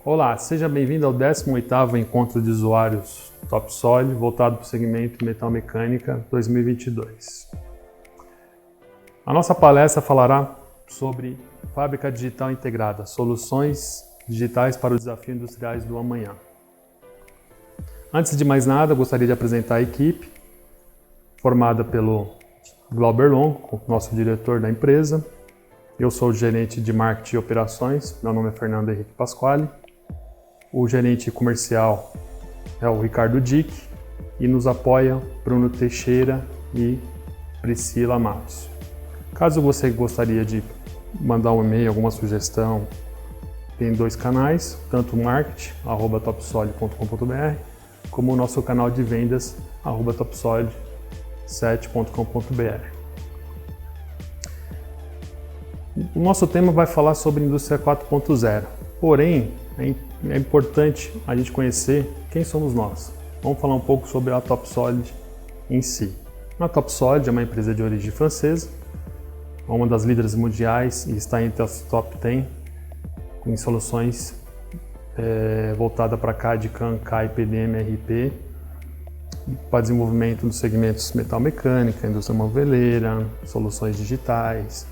Olá, seja bem-vindo ao 18º Encontro de Usuários Topsoil, voltado para o segmento Metal Mecânica 2022. A nossa palestra falará sobre Fábrica Digital Integrada, soluções digitais para os desafios industriais do amanhã. Antes de mais nada, gostaria de apresentar a equipe, formada pelo Glauber Longo, nosso diretor da empresa. Eu sou o gerente de marketing e operações, meu nome é Fernando Henrique Pasquale. O gerente comercial é o Ricardo Dick e nos apoia Bruno Teixeira e Priscila Matos. Caso você gostaria de mandar um e-mail, alguma sugestão, tem dois canais, tanto o marketing@topsoil.com.br como o nosso canal de vendas @topsoil7.com.br. O nosso tema vai falar sobre indústria 4.0, porém é importante a gente conhecer quem somos nós. Vamos falar um pouco sobre a Topsoil em si. A Topsoil é uma empresa de origem francesa, uma das líderes mundiais e está entre as top 10 em soluções voltada para CAD, CAM, CAI, PDM, RP, para desenvolvimento dos segmentos metal mecânica, indústria moveleira, soluções digitais,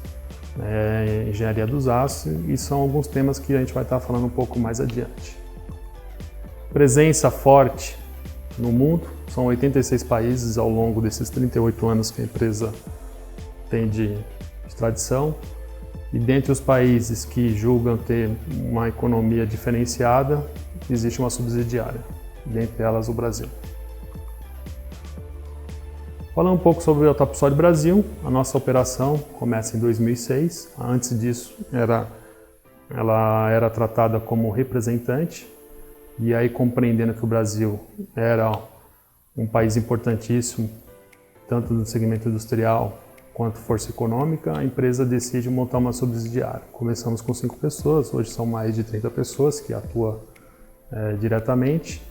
engenharia dos aços, e são alguns temas que a gente vai estar falando um pouco mais adiante. Presença forte no mundo, são 86 países ao longo desses 38 anos que a empresa tem de tradição, e dentre os países que julgam ter uma economia diferenciada, existe uma subsidiária, dentre elas o Brasil. Falando um pouco sobre a Topsoil Brasil, a nossa operação começa em 2006. Antes disso, ela era tratada como representante, e aí compreendendo que o Brasil era um país importantíssimo, tanto no segmento industrial quanto força econômica, a empresa decide montar uma subsidiária. Começamos com 5 pessoas, hoje são mais de 30 pessoas que atuam diretamente,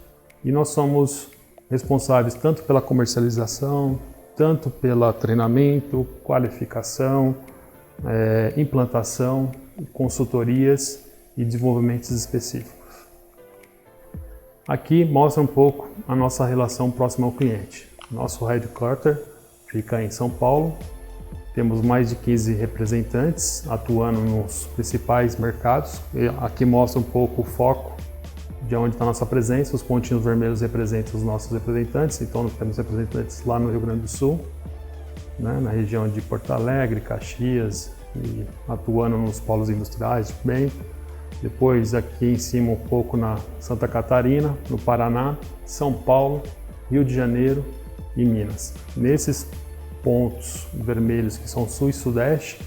e nós somos responsáveis tanto pela comercialização, tanto pelo treinamento, qualificação, implantação, consultorias e desenvolvimentos específicos. Aqui mostra um pouco a nossa relação próxima ao cliente. Nosso headquarter fica em São Paulo. Temos mais de 15 representantes atuando nos principais mercados. Aqui mostra um pouco o foco de onde está a nossa presença. Os pontinhos vermelhos representam os nossos representantes, então nós temos representantes lá no Rio Grande do Sul, na região de Porto Alegre, Caxias, e atuando nos polos industriais também. Depois aqui em cima um pouco na Santa Catarina, no Paraná, São Paulo, Rio de Janeiro e Minas. Nesses pontos vermelhos que são Sul e Sudeste,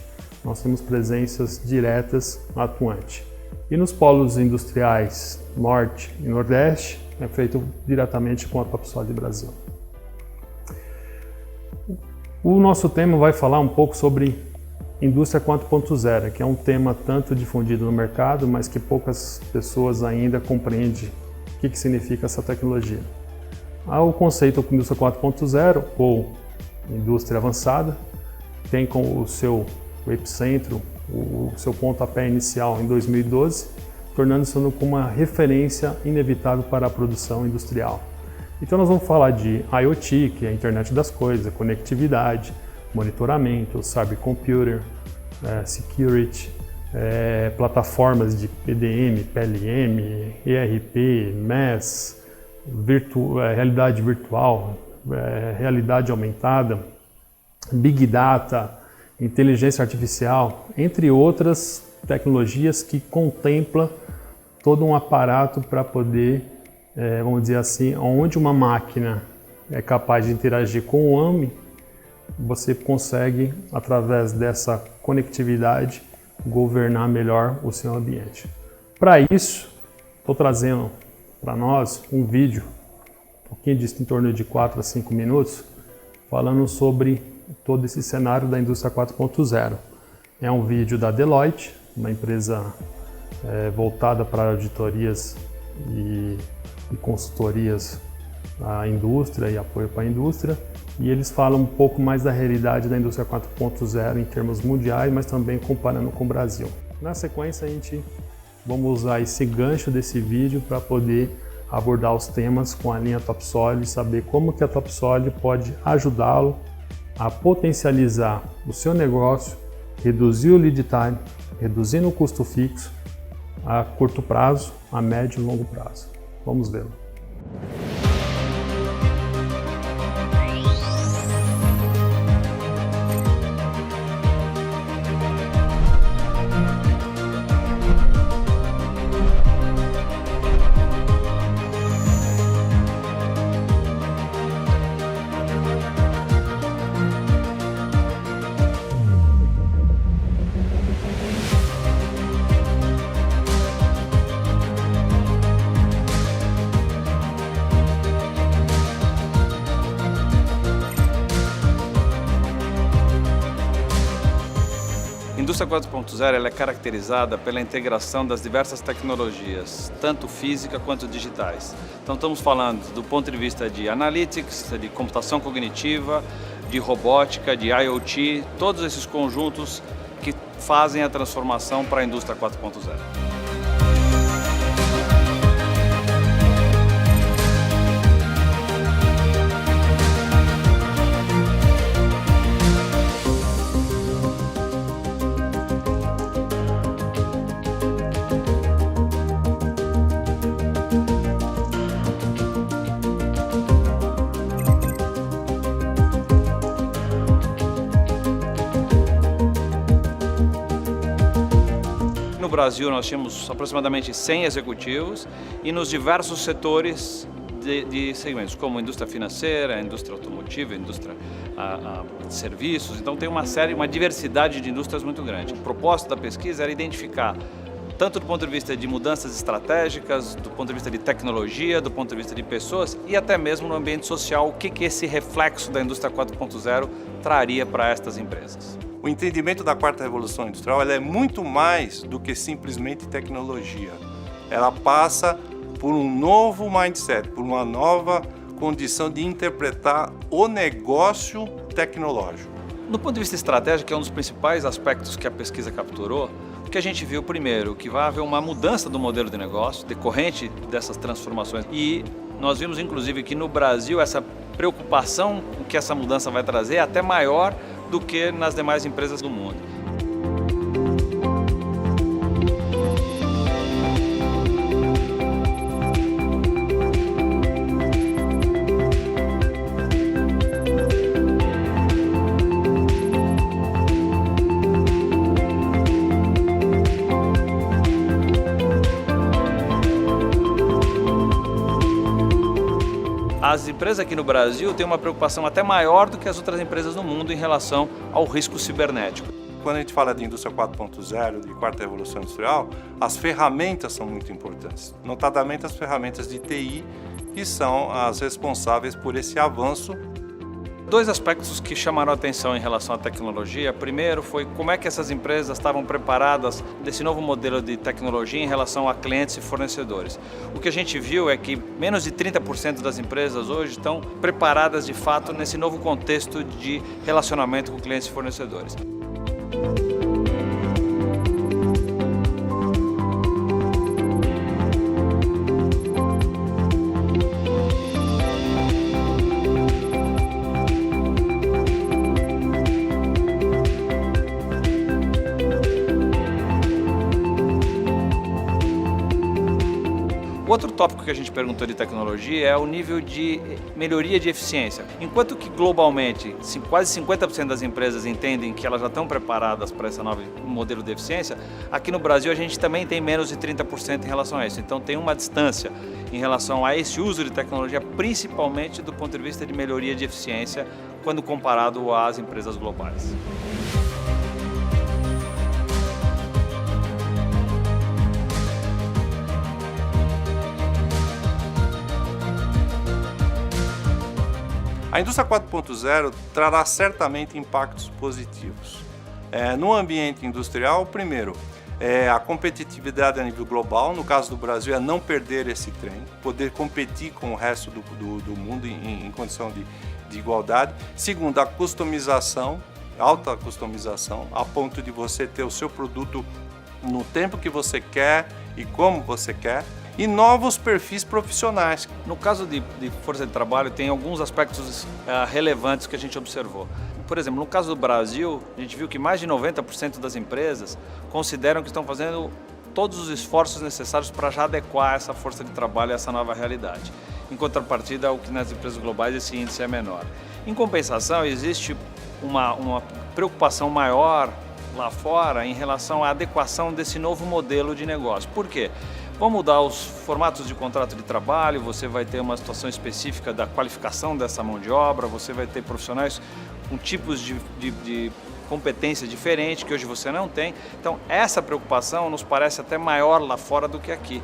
nós temos presenças diretas atuantes. E nos polos industriais Norte e Nordeste, é feito diretamente com a Topsoil Brasil. O nosso tema vai falar um pouco sobre indústria 4.0, que é um tema tanto difundido no mercado, mas que poucas pessoas ainda compreendem o que significa essa tecnologia. O conceito de indústria 4.0, ou indústria avançada, tem como o seu epicentro, o seu pontapé inicial em 2012, tornando-se uma referência inevitável para a produção industrial. Então nós vamos falar de IoT, que é a internet das coisas, conectividade, monitoramento, cybercomputer, security, plataformas de PDM, PLM, ERP, MES, realidade virtual, realidade aumentada, Big Data, inteligência artificial, entre outras tecnologias que contempla todo um aparato para poder, vamos dizer assim, onde uma máquina é capaz de interagir com o homem, você consegue, através dessa conectividade, governar melhor o seu ambiente. Para isso, estou trazendo para nós um vídeo, em torno de 4 a 5 minutos, falando sobre todo esse cenário da indústria 4.0. É um vídeo da Deloitte, uma empresa voltada para auditorias e consultorias à indústria e apoio para a indústria, e eles falam um pouco mais da realidade da indústria 4.0 em termos mundiais, mas também comparando com o Brasil. Na sequência, a gente vamos usar esse gancho desse vídeo para poder abordar os temas com a linha Topsoil e saber como que a Topsoil pode ajudá-lo a potencializar o seu negócio, reduzir o lead time, reduzindo o custo fixo a curto prazo, a médio e longo prazo. Vamos vê-lo. A indústria 4.0 ela é caracterizada pela integração das diversas tecnologias, tanto física quanto digitais. Então estamos falando do ponto de vista de analytics, de computação cognitiva, de robótica, de IoT, todos esses conjuntos que fazem a transformação para a indústria 4.0. No Brasil nós tínhamos aproximadamente 100 executivos e nos diversos setores de segmentos, como indústria financeira, indústria automotiva, indústria de serviços. Então tem uma diversidade de indústrias muito grande. O propósito da pesquisa era identificar, tanto do ponto de vista de mudanças estratégicas, do ponto de vista de tecnologia, do ponto de vista de pessoas e até mesmo no ambiente social, o que esse reflexo da indústria 4.0 traria para estas empresas. O entendimento da quarta revolução industrial ela é muito mais do que simplesmente tecnologia. Ela passa por um novo mindset, por uma nova condição de interpretar o negócio tecnológico. Do ponto de vista estratégico, que é um dos principais aspectos que a pesquisa capturou, o que a gente viu primeiro, que vai haver uma mudança do modelo de negócio decorrente dessas transformações. E nós vimos inclusive que no Brasil essa preocupação que essa mudança vai trazer é até maior do que nas demais empresas do mundo. As empresas aqui no Brasil têm uma preocupação até maior do que as outras empresas no mundo em relação ao risco cibernético. Quando a gente fala de indústria 4.0, de quarta revolução industrial, as ferramentas são muito importantes, notadamente as ferramentas de TI, que são as responsáveis por esse avanço. Dois aspectos que chamaram a atenção em relação à tecnologia. Primeiro foi como é que essas empresas estavam preparadas desse novo modelo de tecnologia em relação a clientes e fornecedores. O que a gente viu é que menos de 30% das empresas hoje estão preparadas de fato nesse novo contexto de relacionamento com clientes e fornecedores. Outro tópico que a gente perguntou de tecnologia é o nível de melhoria de eficiência. Enquanto que globalmente quase 50% das empresas entendem que elas já estão preparadas para esse novo modelo de eficiência, aqui no Brasil a gente também tem menos de 30% em relação a isso. Então tem uma distância em relação a esse uso de tecnologia, principalmente do ponto de vista de melhoria de eficiência, quando comparado às empresas globais. A indústria 4.0 trará certamente impactos positivos. No ambiente industrial, primeiro, a competitividade a nível global, no caso do Brasil, é não perder esse trem, poder competir com o resto do mundo em condição de igualdade. Segundo, a customização, alta customização, a ponto de você ter o seu produto no tempo que você quer e como você quer, e novos perfis profissionais. No caso de força de trabalho, tem alguns aspectos relevantes que a gente observou. Por exemplo, no caso do Brasil, a gente viu que mais de 90% das empresas consideram que estão fazendo todos os esforços necessários para já adequar essa força de trabalho a essa nova realidade. Em contrapartida, o que nas empresas globais esse índice é menor. Em compensação, existe uma preocupação maior lá fora em relação à adequação desse novo modelo de negócio. Por quê? Vão mudar os formatos de contrato de trabalho, você vai ter uma situação específica da qualificação dessa mão de obra, você vai ter profissionais com tipos de competência diferente que hoje você não tem. Então, essa preocupação nos parece até maior lá fora do que aqui.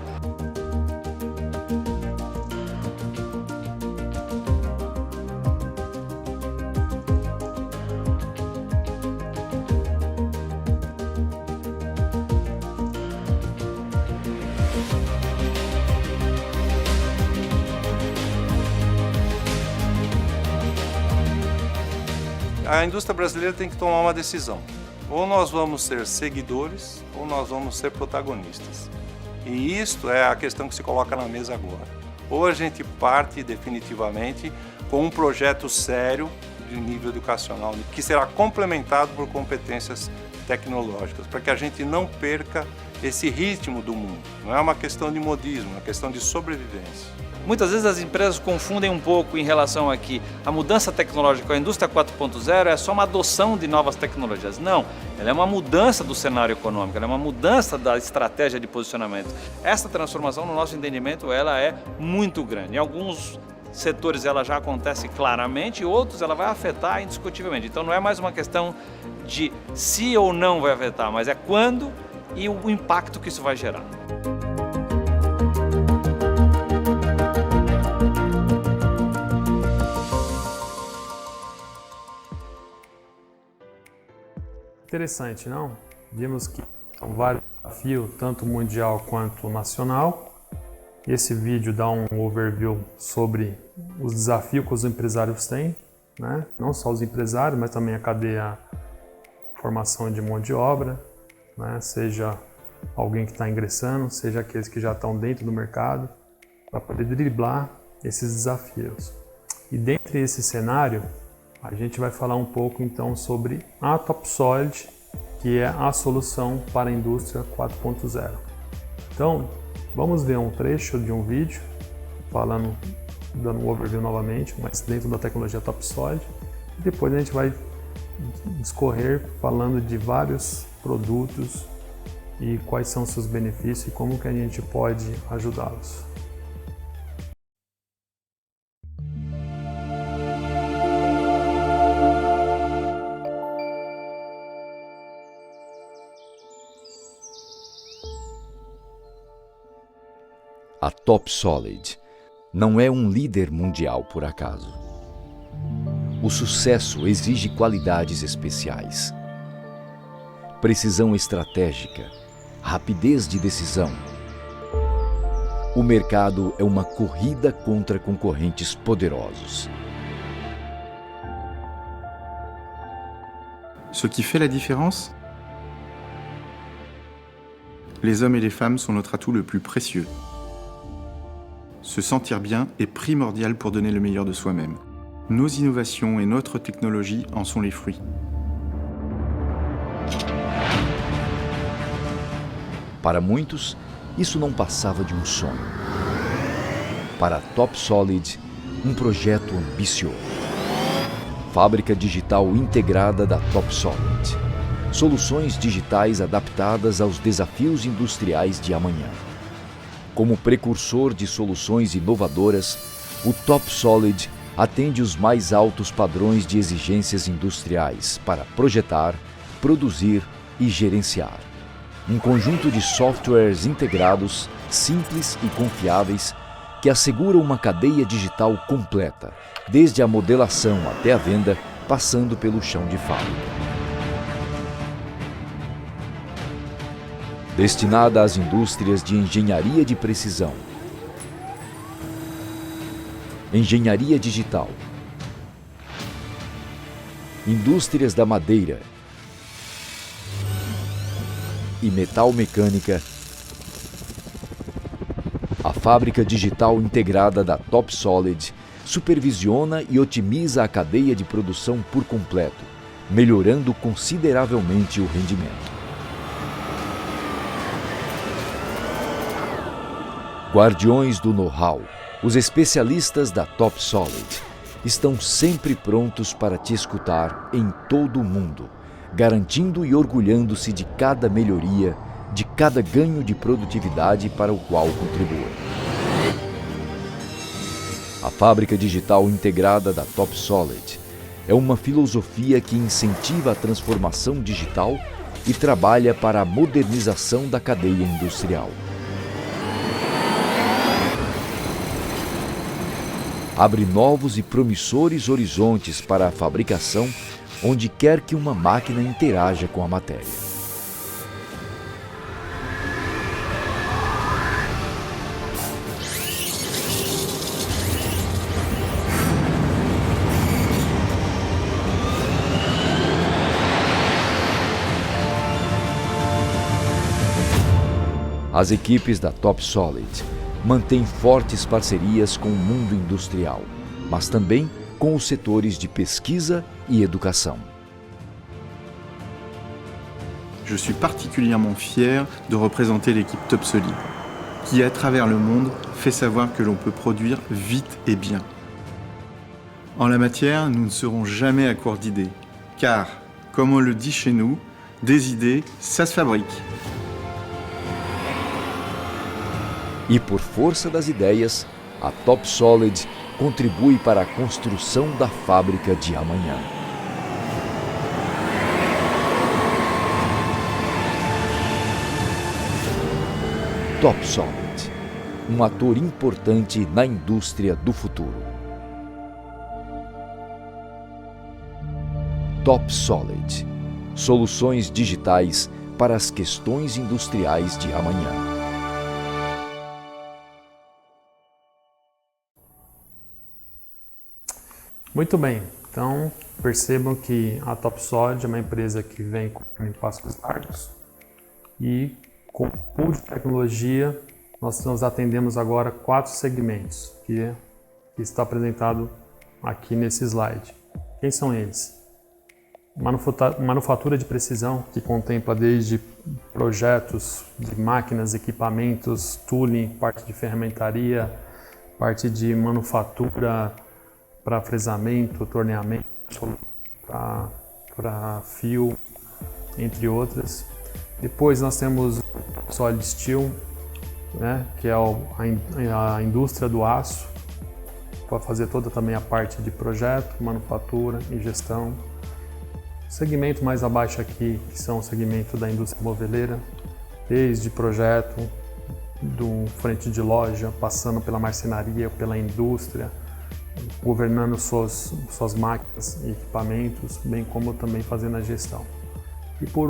A indústria brasileira tem que tomar uma decisão. Ou nós vamos ser seguidores, ou nós vamos ser protagonistas. E isto é a questão que se coloca na mesa agora. Ou a gente parte definitivamente com um projeto sério de nível educacional, que será complementado por competências tecnológicas, para que a gente não perca esse ritmo do mundo. Não é uma questão de modismo, é uma questão de sobrevivência. Muitas vezes as empresas confundem um pouco em relação a que a mudança tecnológica, a indústria 4.0 é só uma adoção de novas tecnologias. Não, ela é uma mudança do cenário econômico, ela é uma mudança da estratégia de posicionamento. Essa transformação, no nosso entendimento, ela é muito grande. Em alguns setores ela já acontece claramente, e outros ela vai afetar indiscutivelmente. Então não é mais uma questão de se ou não vai afetar, mas é quando e o impacto que isso vai gerar. Interessante, não? Vimos que são vários desafios, tanto mundial quanto nacional. Esse vídeo dá um overview sobre os desafios que os empresários têm, né? Não só os empresários, mas também a cadeia de formação de mão de obra, né? Seja alguém que está ingressando, seja aqueles que já estão dentro do mercado, para poder driblar esses desafios. E dentro desse cenário, a gente vai falar um pouco então sobre a Topsoil, que é a solução para a indústria 4.0. Então, vamos ver um trecho de um vídeo dando um overview novamente, mas dentro da tecnologia Topsoil. E depois a gente vai discorrer falando de vários produtos e quais são seus benefícios e como que a gente pode ajudá-los. A Topsoil não é um líder mundial por acaso. O sucesso exige qualidades especiais, precisão estratégica, rapidez de decisão. O mercado é uma corrida contra concorrentes poderosos. Ce qui fait la différence, les hommes et les femmes sont notre atout le plus précieux. Se sentir bien est primordial pour donner le meilleur de soi-même. Nos innovations et notre technologie en sont les fruits. Para muitos, isso não passava de um sonho. Para a Topsoil, um projeto ambicioso. Fábrica digital integrada da Topsoil. Soluções digitais adaptadas aos desafios industriais de amanhã. Como precursor de soluções inovadoras, o Topsoil atende os mais altos padrões de exigências industriais para projetar, produzir e gerenciar. Um conjunto de softwares integrados, simples e confiáveis, que asseguram uma cadeia digital completa, desde a modelação até a venda, passando pelo chão de fábrica. Destinada às indústrias de engenharia de precisão, engenharia digital, indústrias da madeira, e metal-mecânica, a fábrica digital integrada da TopSolid supervisiona e otimiza a cadeia de produção por completo, melhorando consideravelmente o rendimento. Guardiões do know-how, os especialistas da TopSolid estão sempre prontos para te escutar em todo o mundo, garantindo e orgulhando-se de cada melhoria, de cada ganho de produtividade para o qual contribuem. A fábrica digital integrada da TopSolid é uma filosofia que incentiva a transformação digital e trabalha para a modernização da cadeia industrial. Abre novos e promissores horizontes para a fabricação onde quer que uma máquina interaja com a matéria. As equipes da TopSolid mantêm fortes parcerias com o mundo industrial, mas também com os setores de pesquisa e educação. Je suis particulièrement fier de représenter l'équipe TopSolid, qui à travers le monde fait savoir que l'on peut produire vite et bien. En la matière, nous ne serons jamais à court d'idées, car, comme on le dit chez nous, des idées, ça se fabrique. E por força das ideias, a TopSolid contribui para a construção da fábrica de amanhã. TopSolid, um ator importante na indústria do futuro. TopSolid, soluções digitais para as questões industriais de amanhã. Muito bem, então percebam que a TopSolid é uma empresa que vem em passos largos e com o pool de tecnologia nós atendemos agora 4 segmentos que está apresentado aqui nesse slide. Quem são eles? Manufatura de precisão, que contempla desde projetos de máquinas, equipamentos, tooling, parte de ferramentaria, parte de manufatura para fresamento, torneamento, para fio, entre outras. Depois nós temos Solid Steel, né, que é a indústria do aço, para fazer toda também a parte de projeto, manufatura e gestão. Segmento mais abaixo aqui, que são o segmento da indústria moveleira, desde projeto, do frente de loja, passando pela marcenaria, pela indústria, governando suas máquinas e equipamentos, bem como também fazendo a gestão. E por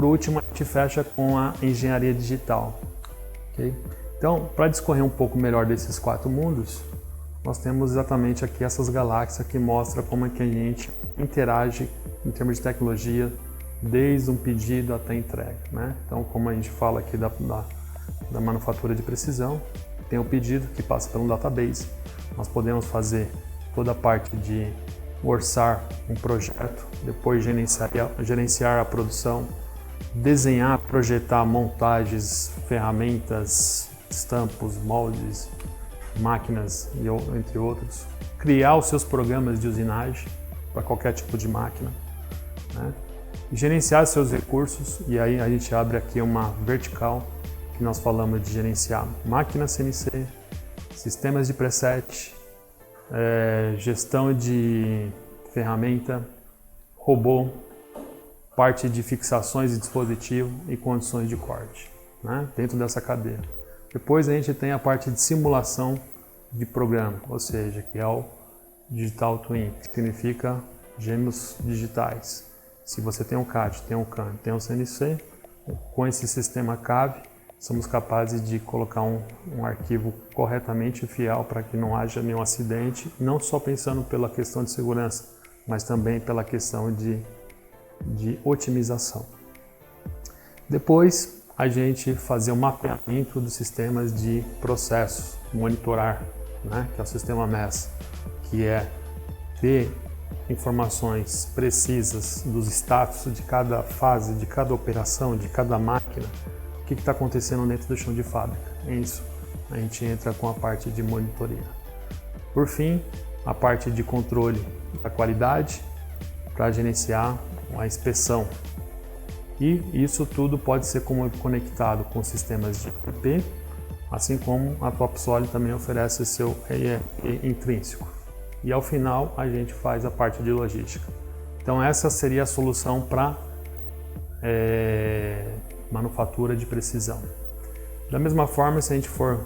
último, a gente fecha com a engenharia digital. Okay? Então, para discorrer um pouco melhor desses 4 mundos, nós temos exatamente aqui essas galáxias que mostram como é que a gente interage em termos de tecnologia, desde um pedido até a entrega, né? Então, como a gente fala aqui da manufatura de precisão, tem o pedido que passa por um database. Nós podemos fazer toda a parte de orçar um projeto, depois gerenciar a produção, desenhar, projetar montagens, ferramentas, estampos, moldes, máquinas, entre outros. Criar os seus programas de usinagem para qualquer tipo de máquina, né? Gerenciar seus recursos, e aí a gente abre aqui uma vertical que nós falamos de gerenciar máquina CNC, sistemas de preset, gestão de ferramenta, robô, parte de fixações de dispositivo e condições de corte, né, dentro dessa cadeia. Depois a gente tem a parte de simulação de programa, ou seja, que é o Digital Twin, que significa gêmeos digitais. Se você tem um CAD, tem um CAM, tem um CNC, com esse sistema CAV, somos capazes de colocar um arquivo corretamente fiel para que não haja nenhum acidente, não só pensando pela questão de segurança, mas também pela questão de otimização. Depois, a gente fazer um mapeamento dos sistemas de processos, monitorar, né, que é o sistema MES, que é ter informações precisas dos status de cada fase, de cada operação, de cada máquina, o que está acontecendo dentro do chão de fábrica. É isso. A gente entra com a parte de monitoria. Por fim, a parte de controle da qualidade para gerenciar a inspeção. E isso tudo pode ser conectado com sistemas de ERP, assim como a TopSolid também oferece seu ERP intrínseco. E ao final a gente faz a parte de logística. Então essa seria a solução para manufatura de precisão. Da mesma forma, se a gente for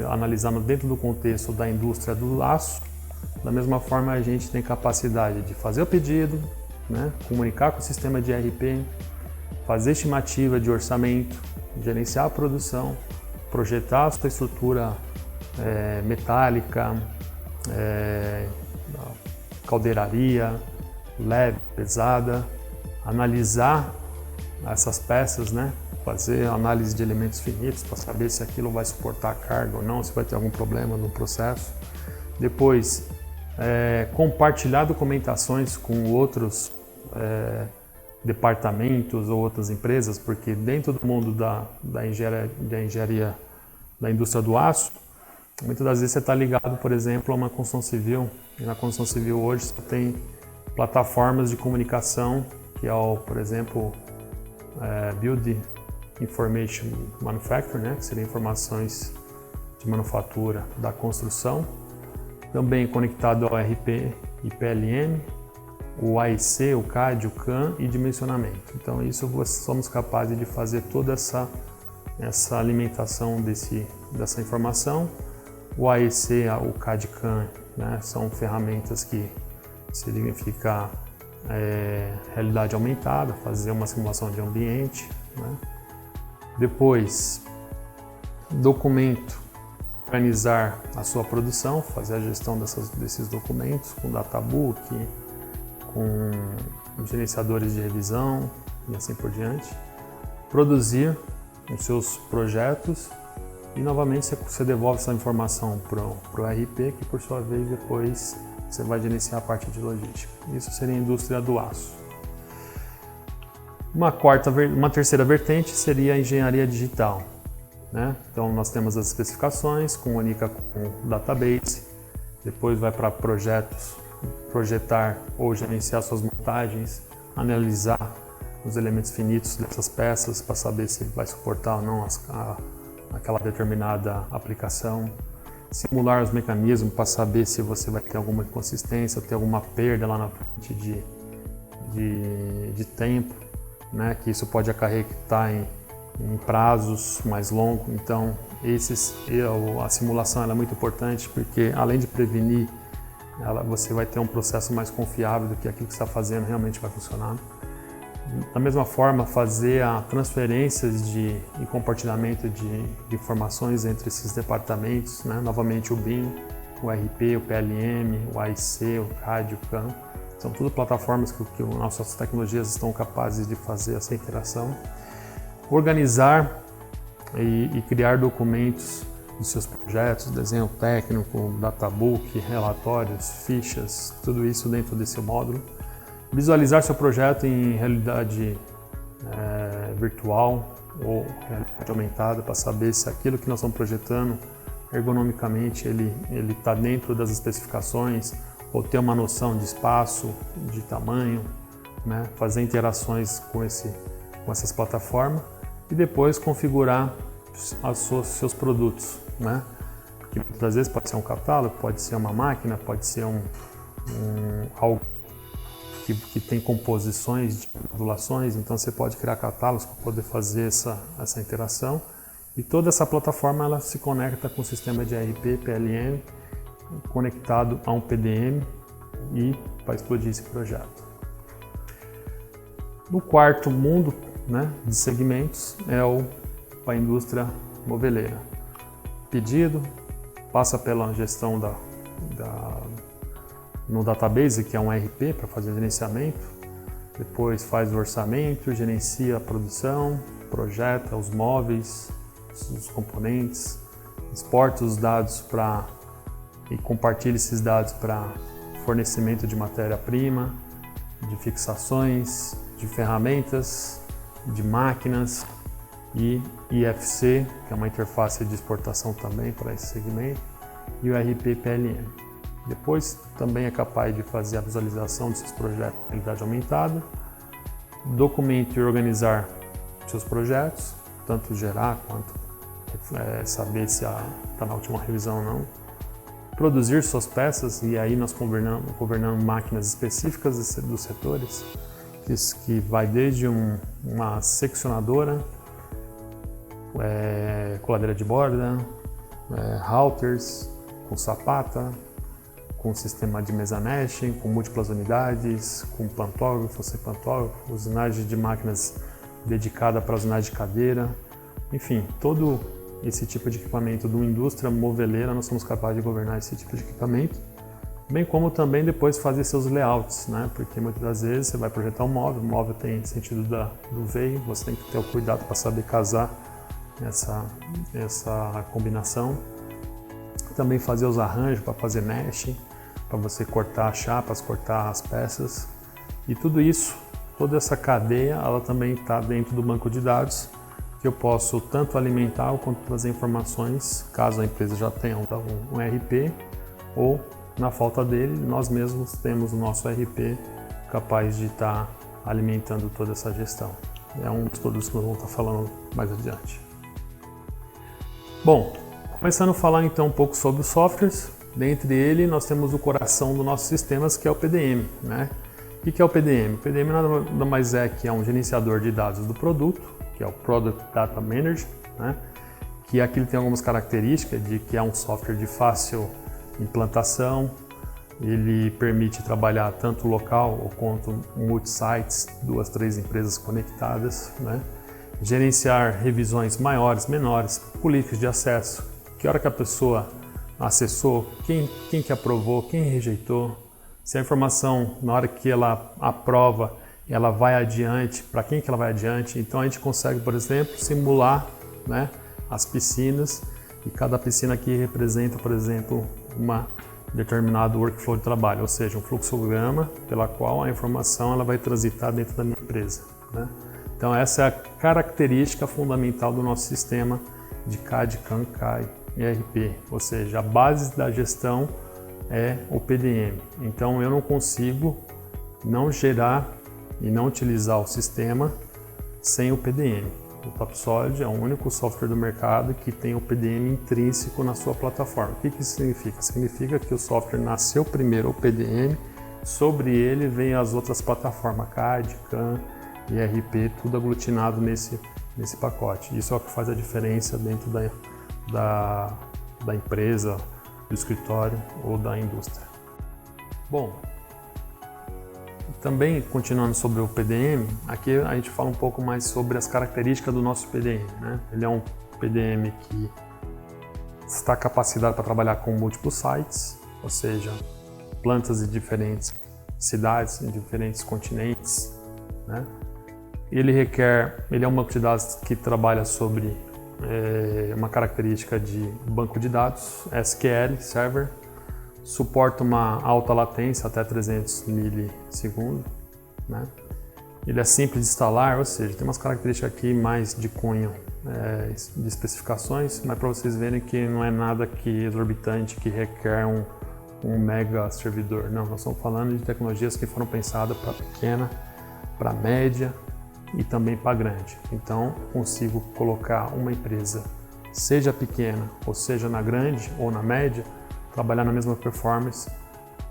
analisando dentro do contexto da indústria do aço, da mesma forma a gente tem capacidade de fazer o pedido, né, comunicar com o sistema de ERP, fazer estimativa de orçamento, gerenciar a produção, projetar a sua estrutura metálica, caldeiraria, leve, pesada, analisar essas peças, né? Fazer análise de elementos finitos para saber se aquilo vai suportar a carga ou não, se vai ter algum problema no processo. Depois, compartilhar documentações com outros departamentos ou outras empresas, porque dentro do mundo da engenharia da indústria do aço, muitas das vezes você está ligado, por exemplo, a uma construção civil, e na construção civil hoje você tem plataformas de comunicação, que é por exemplo, Build Information Manufacturing, né, que seria informações de manufatura da construção, também conectado ao RP e PLM, o AIC, o CAD, o CAM e dimensionamento. Então isso somos capazes de fazer toda essa alimentação dessa informação. O AIC, o CAD, CAM, né, são ferramentas que significa realidade aumentada, fazer uma simulação de ambiente, né? Depois, documento, organizar a sua produção, fazer a gestão desses documentos com databook, com gerenciadores de revisão e assim por diante. Produzir os seus projetos e novamente você devolve essa informação para o RP, que por sua vez depois você vai gerenciar a parte de logística. Isso seria a indústria do aço. Uma terceira vertente seria a engenharia digital, né? Então nós temos as especificações, comunica com o database, depois vai para projetos, projetar ou gerenciar suas montagens, analisar os elementos finitos dessas peças para saber se vai suportar ou não aquela determinada aplicação, simular os mecanismos para saber se você vai ter alguma inconsistência, ter alguma perda lá na frente de tempo, né? Que isso pode acarretar em prazos mais longos. Então a simulação é muito importante, porque além de prevenir, você vai ter um processo mais confiável do que aquilo que você está fazendo realmente vai funcionar. Da mesma forma, fazer a transferências e compartilhamento de informações entre esses departamentos, né? Novamente o BIM, o RP, o PLM, o AIC, o CAD, o CAM. São tudo plataformas que nossas tecnologias estão capazes de fazer essa interação. Organizar e criar documentos dos seus projetos, desenho técnico, databook, relatórios, fichas, tudo isso dentro desse módulo. Visualizar seu projeto em realidade virtual ou realidade aumentada para saber se aquilo que nós estamos projetando ergonomicamente ele está dentro das especificações, ou ter uma noção de espaço, de tamanho, né? Fazer interações com essas plataformas e depois configurar seus produtos, né? Que muitas vezes pode ser um catálogo, pode ser uma máquina, pode ser algo que tem composições de modulações, então você pode criar catálogos para poder fazer essa interação. E toda essa plataforma ela se conecta com o sistema de ERP, PLM, conectado a um PDM e para explodir esse projeto. No quarto mundo, né, de segmentos é a indústria moveleira. Pedido, passa pela gestão no database, que é um ERP para fazer gerenciamento, depois faz o orçamento, gerencia a produção, projeta os móveis, os componentes, exporta os dados e compartilha esses dados para fornecimento de matéria-prima, de fixações, de ferramentas, de máquinas e IFC, que é uma interface de exportação também para esse segmento, e o RP PLM. Depois também é capaz de fazer a visualização desses projetos em realidade aumentada, documentar e organizar seus projetos, tanto gerar quanto saber se está na última revisão ou não, produzir suas peças, e aí nós governamos máquinas específicas dos setores, que vai desde uma seccionadora, coladeira de borda, routers, com sapata, com sistema de mesa mesh, com múltiplas unidades, com pantógrafo, sem pantógrafo, usinagem de máquinas dedicada para usinagem de cadeira, enfim, todo esse tipo de equipamento de uma indústria moveleira, nós somos capazes de governar esse tipo de equipamento, bem como também depois fazer seus layouts, né? Porque muitas das vezes você vai projetar um móvel, o móvel tem sentido do veio, você tem que ter o cuidado para saber casar essa combinação, também fazer os arranjos para fazer mesh, para você cortar as chapas, cortar as peças, e tudo isso, toda essa cadeia, ela também está dentro do banco de dados, que eu posso tanto alimentar quanto trazer informações, caso a empresa já tenha um RP, ou na falta dele, nós mesmos temos o nosso RP capaz de estar alimentando toda essa gestão. É um dos produtos que nós vamos estar falando mais adiante. Bom, começando a falar então um pouco sobre os softwares, dentre ele nós temos o coração dos nossos sistemas, que é o PDM, né? O que é o PDM? O PDM nada mais é que é um gerenciador de dados do produto, que é o Product Data Manager, né? Que aqui ele tem algumas características de que é um software de fácil implantação, ele permite trabalhar tanto local quanto multi-sites, 2, 3 empresas conectadas, né? Gerenciar revisões maiores, menores, políticas de acesso, que hora que a pessoa acessou, quem que aprovou, quem rejeitou, se a informação na hora que ela aprova, ela vai adiante, para quem que ela vai adiante. Então a gente consegue, por exemplo, simular, né, as piscinas, e cada piscina aqui representa, por exemplo, uma determinado workflow de trabalho, ou seja, um fluxograma pela qual a informação ela vai transitar dentro da minha empresa, né? Então essa é a característica fundamental do nosso sistema de CAD, CAM, CAE e ERP, ou seja, a base da gestão é o PDM. Então eu não consigo não gerar e não utilizar o sistema sem o PDM. O TopSolid é o único software do mercado que tem o PDM intrínseco na sua plataforma. O que isso significa? Significa que o software nasceu primeiro o PDM, sobre ele vem as outras plataformas, CAD, CAM e ERP, tudo aglutinado nesse pacote. Isso é o que faz a diferença dentro da empresa, do escritório ou da indústria. Bom, também continuando sobre o PDM, aqui a gente fala um pouco mais sobre as características do nosso PDM, né? Ele é um PDM que está capacitado para trabalhar com múltiplos sites, ou seja, plantas de diferentes cidades, em diferentes continentes, né? Ele é um banco de dados que trabalha sobre uma característica de banco de dados, SQL, Server, suporta uma alta latência até 300 milissegundos, né? Ele é simples de instalar, ou seja, tem umas características aqui mais de cunho de especificações, mas para vocês verem que não é nada que exorbitante, que requer um mega servidor. Não, nós estamos falando de tecnologias que foram pensadas para pequena, para média e também para grande. Então, consigo colocar uma empresa, seja pequena ou seja na grande ou na média, trabalhar na mesma performance,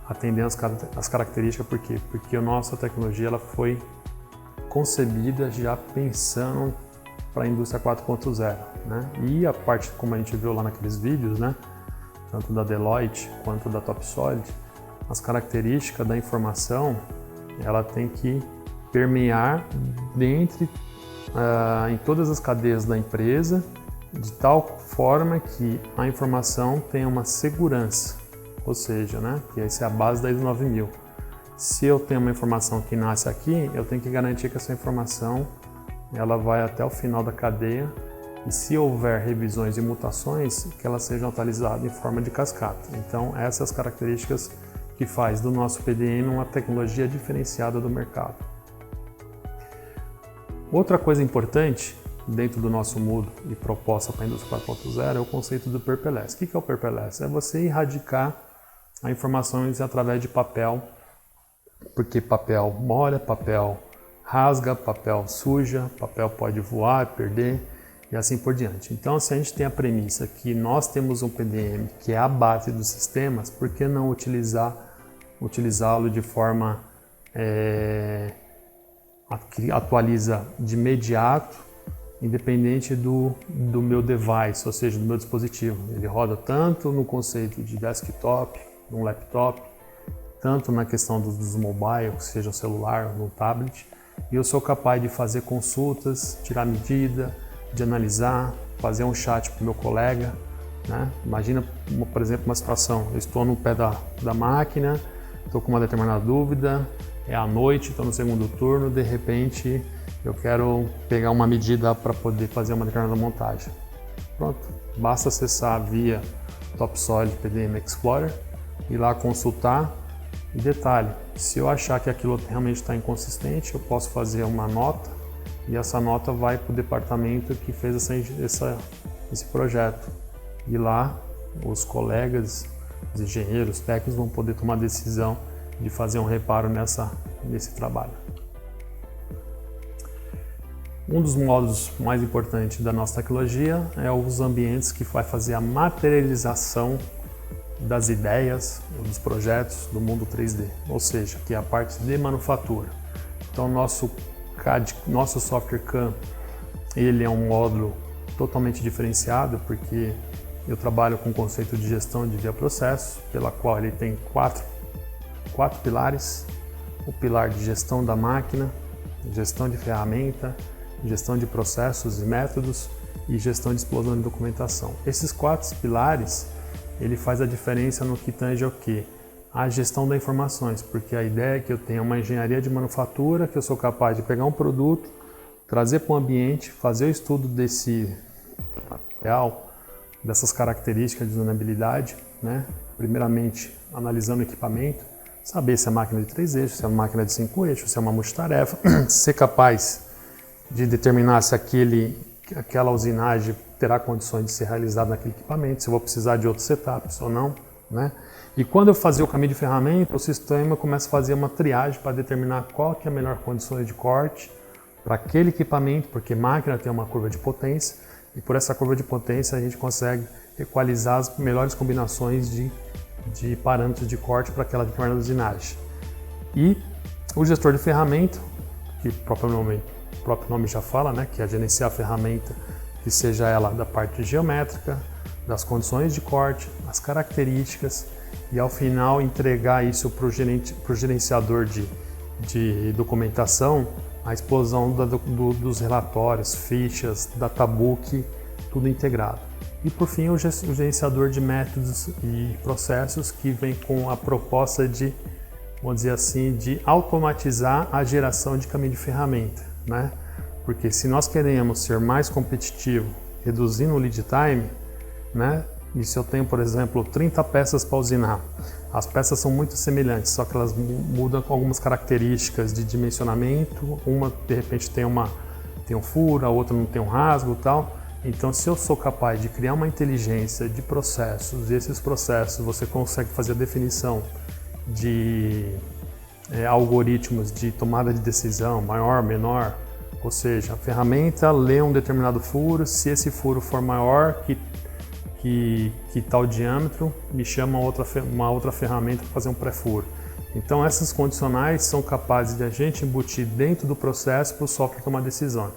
atendendo as características. Por quê? Porque a nossa tecnologia ela foi concebida já pensando para a indústria 4.0, né? E a parte, como a gente viu lá naqueles vídeos, né, tanto da Deloitte quanto da TopSolid, as características da informação, ela tem que permear em todas as cadeias da empresa, de tal forma que a informação tenha uma segurança, ou seja, né, que essa é a base da ISO 9000. Se eu tenho uma informação que nasce aqui, eu tenho que garantir que essa informação ela vai até o final da cadeia e se houver revisões e mutações, que elas sejam atualizadas em forma de cascata. Então, essas características que faz do nosso PDM uma tecnologia diferenciada do mercado. Outra coisa importante dentro do nosso mundo e proposta para a indústria 4.0 é o conceito do paperless. O que é o paperless? É você erradicar as informações através de papel, porque papel molha, papel rasga, papel suja, papel pode voar, perder e assim por diante. Então, se a gente tem a premissa que nós temos um PDM que é a base dos sistemas, por que não utilizá-lo de forma que atualiza de imediato, independente do meu device, ou seja, do meu dispositivo. Ele roda tanto no conceito de desktop, no laptop, tanto na questão dos mobile, seja o celular ou no tablet, e eu sou capaz de fazer consultas, tirar medida, de analisar, fazer um chat para o meu colega, né? Imagina, por exemplo, uma situação, eu estou no pé da máquina, estou com uma determinada dúvida, é à noite, estou no segundo turno, de repente eu quero pegar uma medida para poder fazer uma determinada montagem. Pronto, basta acessar via TopSolid PDM Explorer, ir lá consultar. E detalhe, se eu achar que aquilo realmente está inconsistente, eu posso fazer uma nota e essa nota vai para o departamento que fez esse projeto. E lá os colegas, os engenheiros técnicos vão poder tomar a decisão de fazer um reparo nesse trabalho. Um dos modos mais importantes da nossa tecnologia é os ambientes que vai fazer a materialização das ideias, dos projetos do mundo 3D, ou seja, que é a parte de manufatura. Então, nosso software CAM, ele é um módulo totalmente diferenciado, porque eu trabalho com o conceito de gestão de via processo, pela qual ele tem quatro pilares: o pilar de gestão da máquina, gestão de ferramenta, gestão de processos e métodos e gestão de explosão de documentação. Esses 4 pilares, ele faz a diferença no que tange ao quê? A gestão das informações, porque a ideia é que eu tenha uma engenharia de manufatura, que eu sou capaz de pegar um produto, trazer para o ambiente, fazer o estudo desse material, dessas características de usabilidade, né? Primeiramente, analisando o equipamento, saber se é máquina de 3 eixos, se é uma máquina de 5 eixos, se é uma multitarefa, ser capaz de determinar se aquela usinagem terá condições de ser realizada naquele equipamento, se eu vou precisar de outros setups ou não, né? E quando eu fazer o caminho de ferramenta, o sistema começa a fazer uma triagem para determinar qual que é a melhor condições de corte para aquele equipamento, porque máquina tem uma curva de potência e por essa curva de potência a gente consegue equalizar as melhores combinações de parâmetros de corte para aquela determinada usinagem. E o gestor de ferramenta, que o próprio nome já fala, né, que é gerenciar a ferramenta, que seja ela da parte geométrica, das condições de corte, as características e ao final entregar isso para o gerenciador de documentação, a explosão dos relatórios, fichas, databook, tudo integrado. E por fim o gerenciador de métodos e processos, que vem com a proposta de, vamos dizer assim, de automatizar a geração de caminho de ferramenta, né? Porque se nós queremos ser mais competitivo, reduzindo o lead time, né? E se eu tenho, por exemplo, 30 peças para usinar, as peças são muito semelhantes, só que elas mudam com algumas características de dimensionamento, uma de repente tem um furo, a outra não tem um rasgo e tal. Então, se eu sou capaz de criar uma inteligência de processos, e esses processos você consegue fazer a definição de algoritmos de tomada de decisão, maior, menor, ou seja, a ferramenta lê um determinado furo, se esse furo for maior que tal diâmetro, me chama uma outra ferramenta para fazer um pré-furo. Então, essas condicionais são capazes de a gente embutir dentro do processo para o software tomar decisão.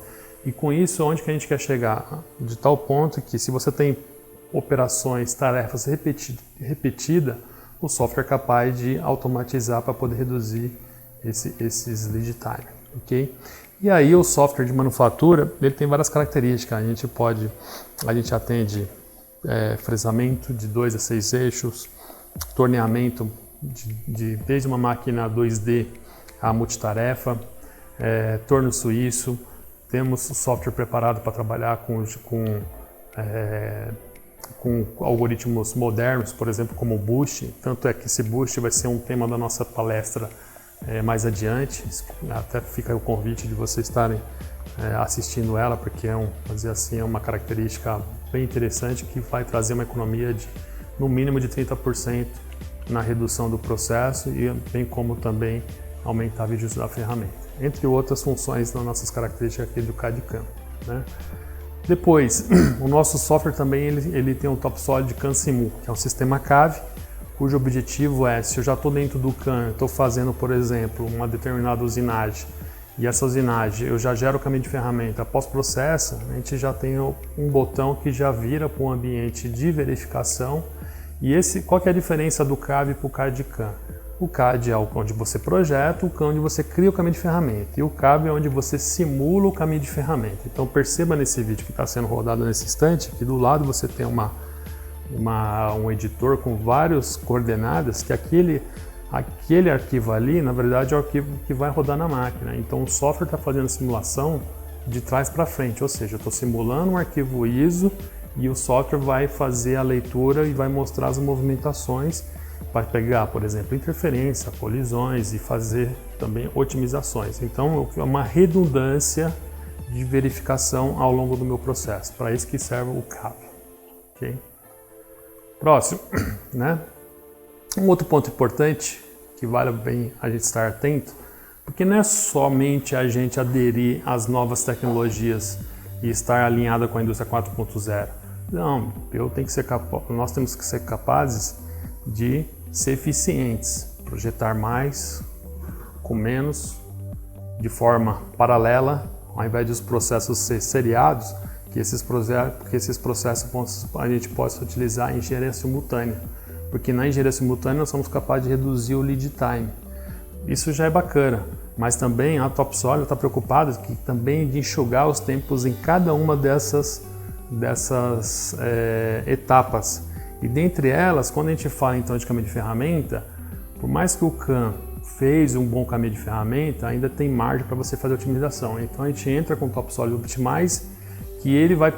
E com isso, onde que a gente quer chegar? De tal ponto que se você tem operações, tarefas repetidas, o software é capaz de automatizar para poder reduzir esses lead time, ok? E aí o software de manufatura, ele tem várias características. A gente atende fresamento de 2 a 6 eixos, torneamento desde uma máquina 2D a multitarefa, torno suíço, temos software preparado para trabalhar com algoritmos modernos, por exemplo, como o Boost. Tanto é que esse Boost vai ser um tema da nossa palestra mais adiante. Até fica o convite de vocês estarem assistindo ela, porque vamos dizer assim, é uma característica bem interessante que vai trazer uma economia de no mínimo de 30% na redução do processo e bem como também aumentar a vida da ferramenta, entre outras funções das nossas características aqui do CAD/CAM, né? Depois, o nosso software também ele tem o TopSolid CAM Simu, que é um sistema CAV, cujo objetivo é, se eu já estou dentro do CAM, estou fazendo, por exemplo, uma determinada usinagem, e essa usinagem eu já gero o caminho de ferramenta após processo, a gente já tem um botão que já vira para um ambiente de verificação. E qual que é a diferença do CAV para o CAD/CAM? O CAD é onde você projeta, o CAM é onde você cria o caminho de ferramenta, e o CAV é onde você simula o caminho de ferramenta. Então perceba nesse vídeo que está sendo rodado nesse instante, que do lado você tem um editor com várias coordenadas, que aquele arquivo ali, na verdade, é o arquivo que vai rodar na máquina. Então o software está fazendo simulação de trás para frente, ou seja, eu estou simulando um arquivo ISO e o software vai fazer a leitura e vai mostrar as movimentações, vai pegar, por exemplo, interferência, colisões e fazer também otimizações. Então é uma redundância de verificação ao longo do meu processo, para isso que serve o CAV. Okay? Próximo, né? Um outro ponto importante que vale bem a gente estar atento, porque não é somente a gente aderir às novas tecnologias e estar alinhado com a indústria 4.0. Não, nós temos que ser capazes de ser eficientes, projetar mais com menos, de forma paralela, ao invés dos processos ser seriados, que esses processos a gente possa utilizar em engenharia simultânea. Porque na engenharia simultânea nós somos capazes de reduzir o lead time. Isso já é bacana, mas também a TopSolid está preocupada também de enxugar os tempos em cada uma dessas etapas. E dentre elas, quando a gente fala então de caminho de ferramenta, por mais que o CAM fez um bom caminho de ferramenta, ainda tem margem para você fazer otimização. Então a gente entra com o TopSolid Optimize, que ele vai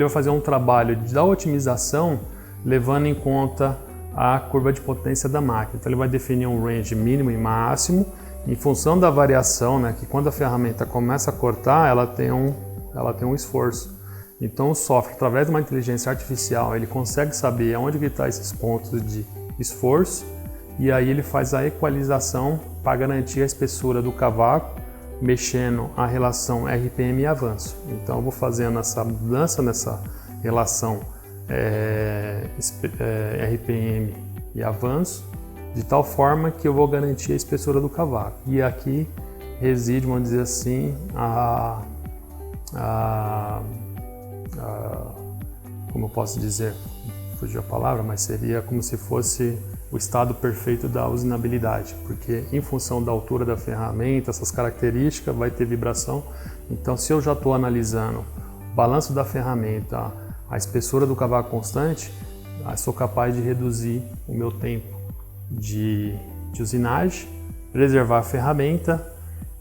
fazer um trabalho da otimização levando em conta a curva de potência da máquina. Então ele vai definir um range mínimo e máximo em função da variação, né, que quando a ferramenta começa a cortar, ela tem um esforço. Então o software, através de uma inteligência artificial, ele consegue saber onde está esses pontos de esforço e aí ele faz a equalização para garantir a espessura do cavaco, mexendo a relação RPM e avanço. Então eu vou fazendo essa mudança nessa relação RPM e avanço, de tal forma que eu vou garantir a espessura do cavaco. E aqui reside, vamos dizer assim, como eu posso dizer, fugiu a palavra, mas seria como se fosse o estado perfeito da usinabilidade, porque em função da altura da ferramenta, essas características, vai ter vibração. Então, se eu já estou analisando o balanço da ferramenta, a espessura do cavaco constante, eu sou capaz de reduzir o meu tempo de usinagem, preservar a ferramenta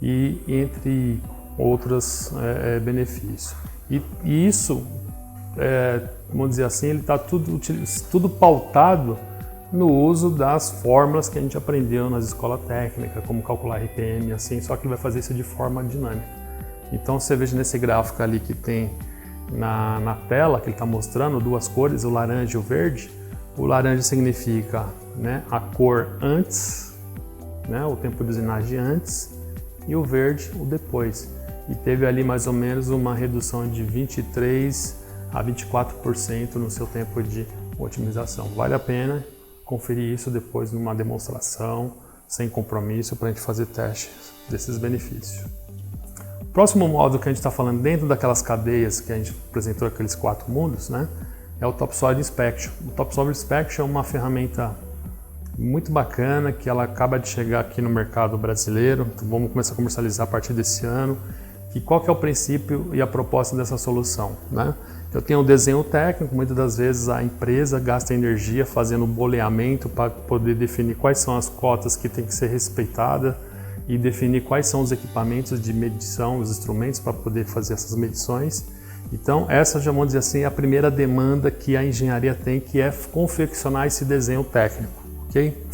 e entre outros benefícios. E isso, vamos dizer assim, ele está tudo pautado no uso das fórmulas que a gente aprendeu nas escolas técnicas, como calcular RPM, assim, só que ele vai fazer isso de forma dinâmica. Então você veja nesse gráfico ali que tem na tela, que ele está mostrando duas cores, o laranja e o verde. O laranja significa, né, a cor antes, né, o tempo de usinagem antes, e o verde o depois. E teve ali mais ou menos uma redução de 23% a 24% no seu tempo de otimização. Vale a pena conferir isso depois numa demonstração, sem compromisso, para a gente fazer testes desses benefícios. O próximo módulo que a gente está falando dentro daquelas cadeias que a gente apresentou, aqueles 4 mundos, né, é o TopSolid Inspection. O TopSolid Inspection é uma ferramenta muito bacana que ela acaba de chegar aqui no mercado brasileiro. Então, vamos começar a comercializar a partir desse ano. E qual que é o princípio e a proposta dessa solução, né? Eu tenho um desenho técnico, muitas das vezes a empresa gasta energia fazendo boleamento para poder definir quais são as cotas que tem que ser respeitadas e definir quais são os equipamentos de medição, os instrumentos para poder fazer essas medições. Então, essa, já vamos dizer assim, é a primeira demanda que a engenharia tem, que é confeccionar esse desenho técnico, ok?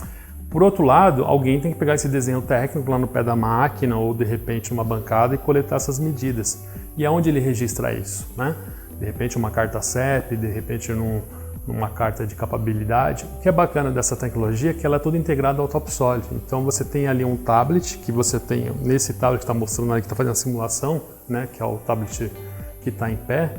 Por outro lado, alguém tem que pegar esse desenho técnico lá no pé da máquina ou, de repente, uma bancada e coletar essas medidas. E aonde ele registra isso, né? De repente, uma carta CEP, de repente, numa carta de capabilidade. O que é bacana dessa tecnologia é que ela é toda integrada ao TopSolid. Então, você tem ali um tablet, que você tem, nesse tablet que está mostrando ali, que está fazendo a simulação, né? Que é o tablet que está em pé,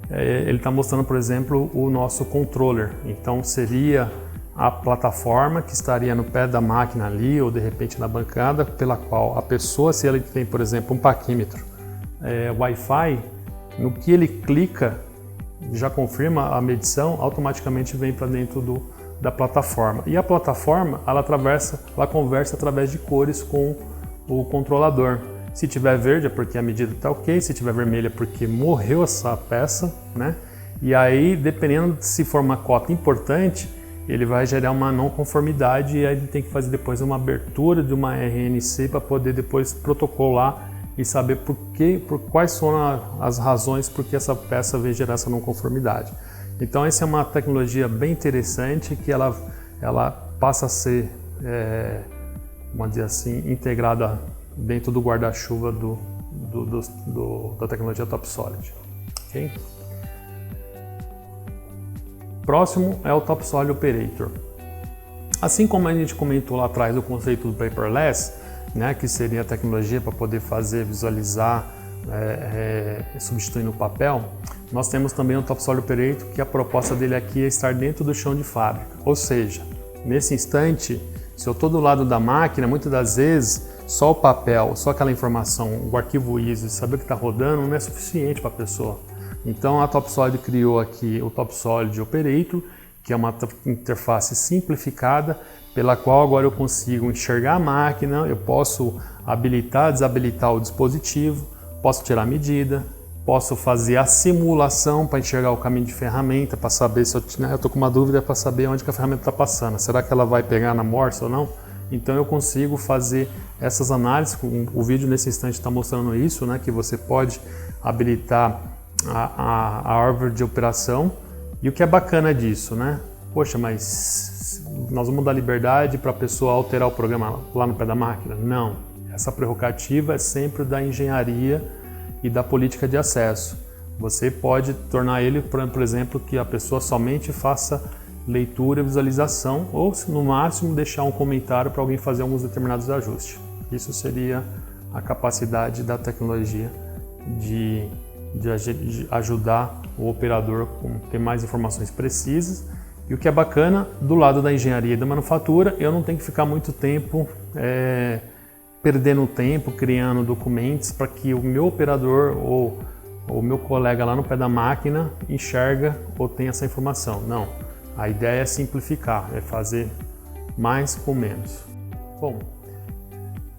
ele está mostrando, por exemplo, o nosso controller. Então, seria a plataforma que estaria no pé da máquina ali, ou de repente na bancada, pela qual a pessoa, se ele tem, por exemplo, um paquímetro Wi-Fi, no que ele clica, já confirma a medição, automaticamente vem para dentro da plataforma. E a plataforma, ela conversa através de cores com o controlador. Se tiver verde é porque a medida está ok, se tiver vermelha é porque morreu essa peça, né? E aí, dependendo se for uma cota importante, ele vai gerar uma não conformidade e aí ele tem que fazer depois uma abertura de uma RNC para poder depois protocolar e saber quais são as razões por que essa peça veio gerar essa não conformidade. Então, essa é uma tecnologia bem interessante que ela passa a ser, vamos dizer assim, integrada dentro do guarda-chuva da tecnologia TopSolid. Okay? Próximo é o TopSolid Operator. Assim como a gente comentou lá atrás o conceito do paperless, né, que seria a tecnologia para poder visualizar, substituindo o papel, nós temos também o TopSolid Operator, que a proposta dele aqui é estar dentro do chão de fábrica. Ou seja, nesse instante, se eu estou do lado da máquina, muitas das vezes só o papel, só aquela informação, o arquivo ISO, saber que está rodando não é suficiente para a pessoa. Então a TopSolid criou aqui o TopSolid Operator, que é uma interface simplificada, pela qual agora eu consigo enxergar a máquina, eu posso habilitar, desabilitar o dispositivo, posso tirar a medida, posso fazer a simulação para enxergar o caminho de ferramenta, para saber se eu estou com uma dúvida para saber onde que a ferramenta está passando. Será que ela vai pegar na morsa ou não? Então eu consigo fazer essas análises. O vídeo nesse instante está mostrando isso, né? Que você pode habilitar a árvore de operação. E o que é bacana disso, né? Poxa, mas nós vamos dar liberdade para a pessoa alterar o programa lá no pé da máquina? Não. Essa prerrogativa é sempre da engenharia e da política de acesso. Você pode tornar ele, por exemplo, que a pessoa somente faça leitura e visualização, ou no máximo deixar um comentário para alguém fazer alguns determinados ajustes. Isso seria a capacidade da tecnologia de ajudar o operador a ter mais informações precisas. E o que é bacana, do lado da engenharia e da manufatura, eu não tenho que ficar muito tempo perdendo tempo criando documentos para que o meu operador ou o meu colega lá no pé da máquina enxerga ou tenha essa informação. Não. A ideia é simplificar, é fazer mais com menos. Bom,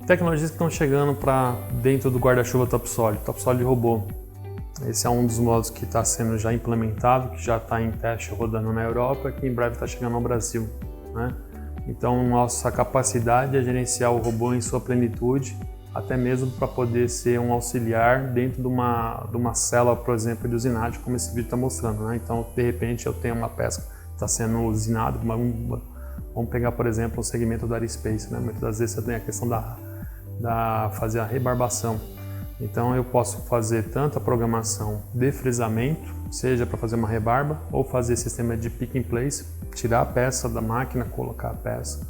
tecnologias que estão chegando para dentro do guarda-chuva TopSolid Robô. Esse é um dos modos que está sendo já implementado, que já está em teste rodando na Europa, que em breve está chegando ao Brasil, né? Então, nossa capacidade é gerenciar o robô em sua plenitude, até mesmo para poder ser um auxiliar dentro de uma célula, por exemplo, de usinagem, como esse vídeo está mostrando, né? Então, de repente, eu tenho uma peça está sendo usinado, vamos pegar, por exemplo, o segmento do aerospace, né? Muitas das vezes você tem a questão da fazer a rebarbação. Então eu posso fazer tanto a programação de frisamento, seja para fazer uma rebarba, ou fazer sistema de pick and place, tirar a peça da máquina, colocar a peça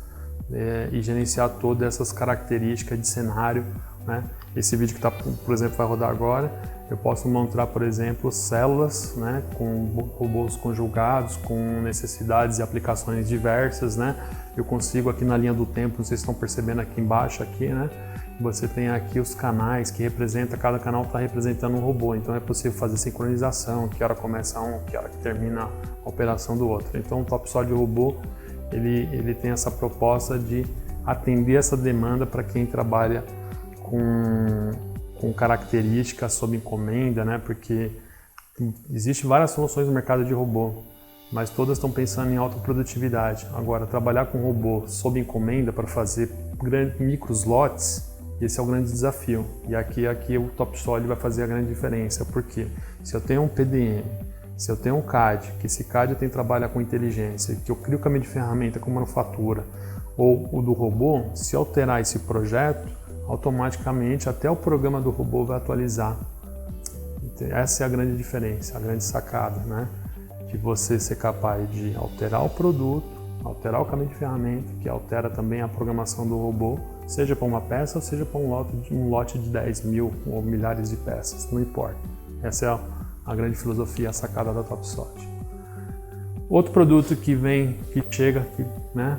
e gerenciar todas essas características de cenário, né? Esse vídeo que tá, por exemplo, vai rodar agora, eu posso montar, por exemplo, células, né, com robôs conjugados, com necessidades e aplicações diversas, né? Eu consigo aqui na linha do tempo, vocês estão percebendo aqui embaixo, aqui, né? Você tem aqui os canais que representa, cada canal está representando um robô, então é possível fazer sincronização, que hora começa um, que hora que termina a operação do outro. Então o TopSolid Robô, ele tem essa proposta de atender essa demanda para quem trabalha com características sob encomenda, né? Porque existem várias soluções no mercado de robô, mas todas estão pensando em alta produtividade. Agora, trabalhar com robô sob encomenda para fazer micros lotes, Esse é o grande desafio. E aqui o TopSolid vai fazer a grande diferença, porque se eu tenho um PDM, se eu tenho um CAD, que esse CAD tem trabalha com inteligência, que eu crio o caminho de ferramenta com manufatura, ou o do robô, se eu alterar esse projeto, automaticamente até o programa do robô vai atualizar. Essa é a grande diferença, a grande sacada, né? De você ser capaz de alterar o produto, alterar o caminho de ferramenta, que altera também a programação do robô, seja para uma peça ou seja para um lote de 10 mil ou milhares de peças, não importa. Essa é a grande filosofia, a sacada da TopSolid. Outro produto que chega, né,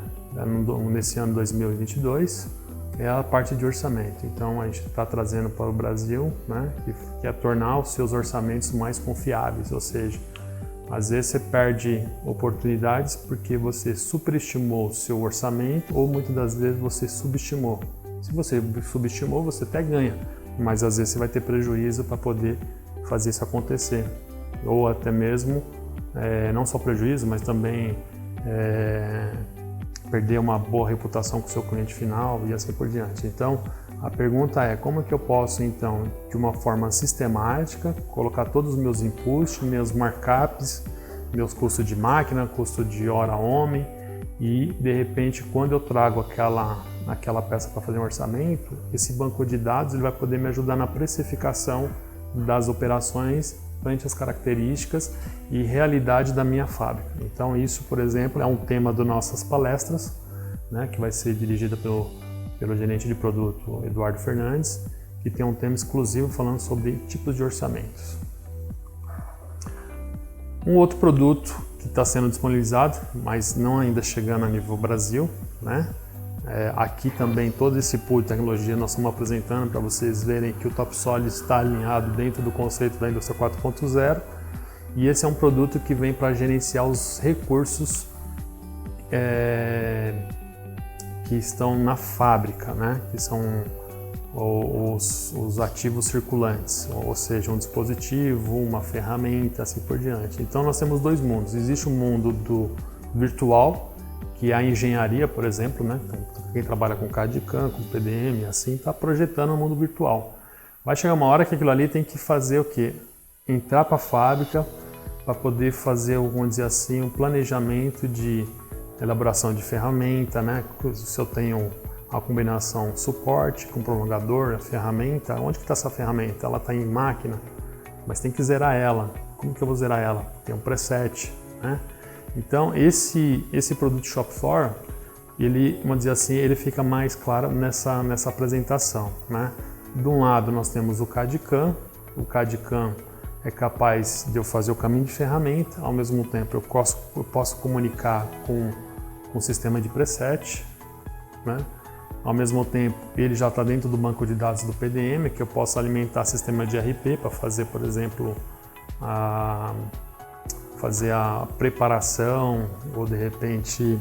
nesse ano 2022, é a parte de orçamento. Então a gente está trazendo para o Brasil, né, que é tornar os seus orçamentos mais confiáveis, ou seja, às vezes você perde oportunidades porque você superestimou o seu orçamento ou muitas das vezes você subestimou. Se você subestimou, você até ganha, mas às vezes você vai ter prejuízo para poder fazer isso acontecer. Ou até mesmo, não só prejuízo, mas também perder uma boa reputação com o seu cliente final e assim por diante. Então, a pergunta é como que eu posso, então, de uma forma sistemática, colocar todos os meus inputs, meus markups, meus custos de máquina, custo de hora homem e, de repente, quando eu trago aquela peça para fazer um orçamento, esse banco de dados ele vai poder me ajudar na precificação das operações frente às características e realidade da minha fábrica. Então, isso, por exemplo, é um tema das nossas palestras, né, que vai ser dirigida pelo gerente de produto Eduardo Fernandes, que tem um tema exclusivo falando sobre tipos de orçamentos. Um outro produto que está sendo disponibilizado, mas não ainda chegando a nível Brasil, né? Aqui também todo esse pool de tecnologia nós estamos apresentando para vocês verem que o TopSolid está alinhado dentro do conceito da indústria 4.0 e esse é um produto que vem para gerenciar os recursos que estão na fábrica, né? Que são os ativos circulantes, ou seja, um dispositivo, uma ferramenta, assim por diante. Então nós temos dois mundos. Existe o mundo do virtual, que é a engenharia, por exemplo, né? Então, quem trabalha com CAD/CAM, com PDM, assim, está projetando o mundo virtual. Vai chegar uma hora que aquilo ali tem que fazer o quê? Entrar para a fábrica para poder fazer, vamos dizer assim, um planejamento de elaboração de ferramenta, né? Se eu tenho a combinação suporte com prolongador, a ferramenta, onde que está essa ferramenta? Ela está em máquina, mas tem que zerar ela. Como que eu vou zerar ela? Tem um preset, né? Então esse produto shop floor, ele, vamos dizer assim, ele fica mais claro nessa apresentação, né? De um lado nós temos o CAD/CAM. O CAD/CAM é capaz de eu fazer o caminho de ferramenta, ao mesmo tempo eu posso comunicar com o sistema de preset, né? Ao mesmo tempo ele já está dentro do banco de dados do PDM, que eu posso alimentar sistema de RP para fazer, por exemplo, fazer a preparação ou de repente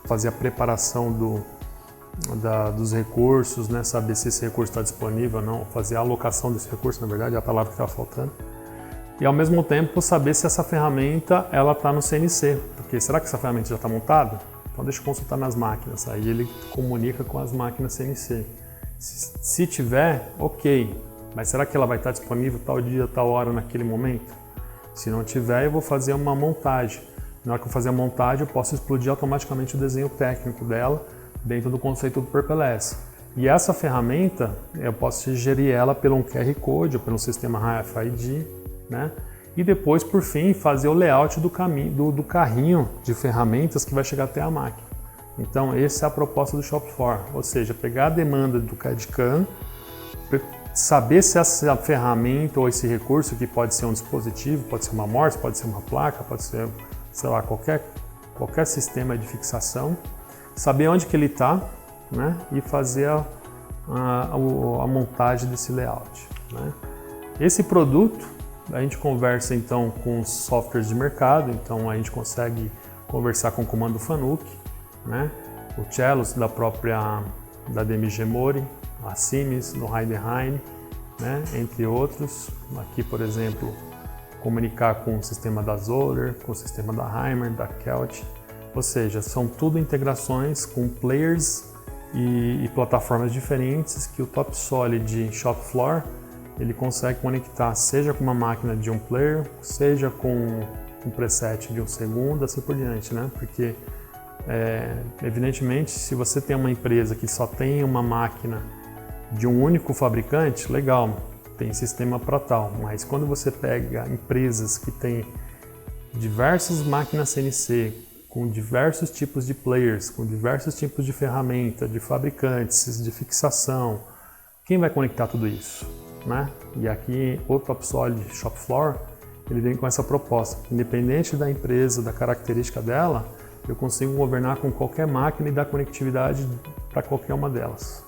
fazer a preparação dos recursos, né? Saber se esse recurso está disponível ou não, fazer a alocação desse recurso, na verdade é a palavra que está faltando. E ao mesmo tempo saber se essa ferramenta ela está no CNC, porque será que essa ferramenta já está montada? Então deixa eu consultar nas máquinas, aí ele comunica com as máquinas CNC. Se tiver, ok, mas será que ela vai estar disponível tal dia, tal hora, naquele momento? Se não tiver, eu vou fazer uma montagem. Na hora que eu fazer a montagem, eu posso explodir automaticamente o desenho técnico dela dentro do conceito do Purple-S. E essa ferramenta, eu posso gerir ela pelo um QR Code ou pelo sistema RFID, né? E depois, por fim, fazer o layout do carrinho de ferramentas que vai chegar até a máquina. Então, essa é a proposta do shop floor, ou seja, pegar a demanda do CAD/CAM, saber se essa ferramenta ou esse recurso, que pode ser um dispositivo, pode ser uma morse, pode ser uma placa, pode ser, sei lá, qualquer sistema de fixação, saber onde que ele está, né? E fazer a montagem desse layout, né? Esse produto, a gente conversa então com os softwares de mercado, então a gente consegue conversar com o comando Fanuc, né? O Celos da DMG Mori, a Siemens, do Heidenheim, né? Entre outros. Aqui, por exemplo, comunicar com o sistema da Zoller, com o sistema da Heimer, da Kelt, ou seja, são tudo integrações com players e plataformas diferentes que o TopSolid Shop Floor ele consegue conectar, seja com uma máquina de um player, seja com um preset de um segundo, assim por diante, né? Porque, evidentemente, se você tem uma empresa que só tem uma máquina de um único fabricante, legal, tem sistema para tal, mas quando você pega empresas que têm diversas máquinas CNC, com diversos tipos de players, com diversos tipos de ferramenta, de fabricantes, de fixação, quem vai conectar tudo isso, né? E aqui o TopSolid Shop Floor ele vem com essa proposta, independente da empresa, da característica dela, eu consigo governar com qualquer máquina e dar conectividade para qualquer uma delas.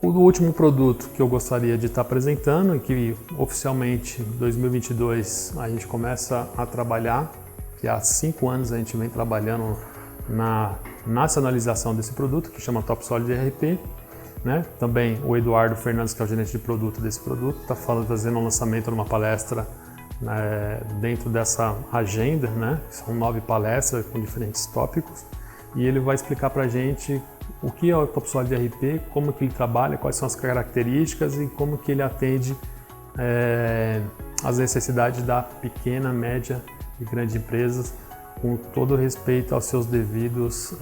O último produto que eu gostaria de estar apresentando e que oficialmente em 2022 a gente começa a trabalhar, que há 5 anos a gente vem trabalhando na nacionalização desse produto, que chama TopSolid ERP, né? Também o Eduardo Fernandes, que é o gerente de produto desse produto, está fazendo um lançamento numa palestra dentro dessa agenda, né? São 9 palestras com diferentes tópicos e ele vai explicar para a gente o que é o TopSolid ERP, como que ele trabalha, quais são as características e como que ele atende às necessidades da pequena, média e grande empresas, com todo respeito aos seus devidos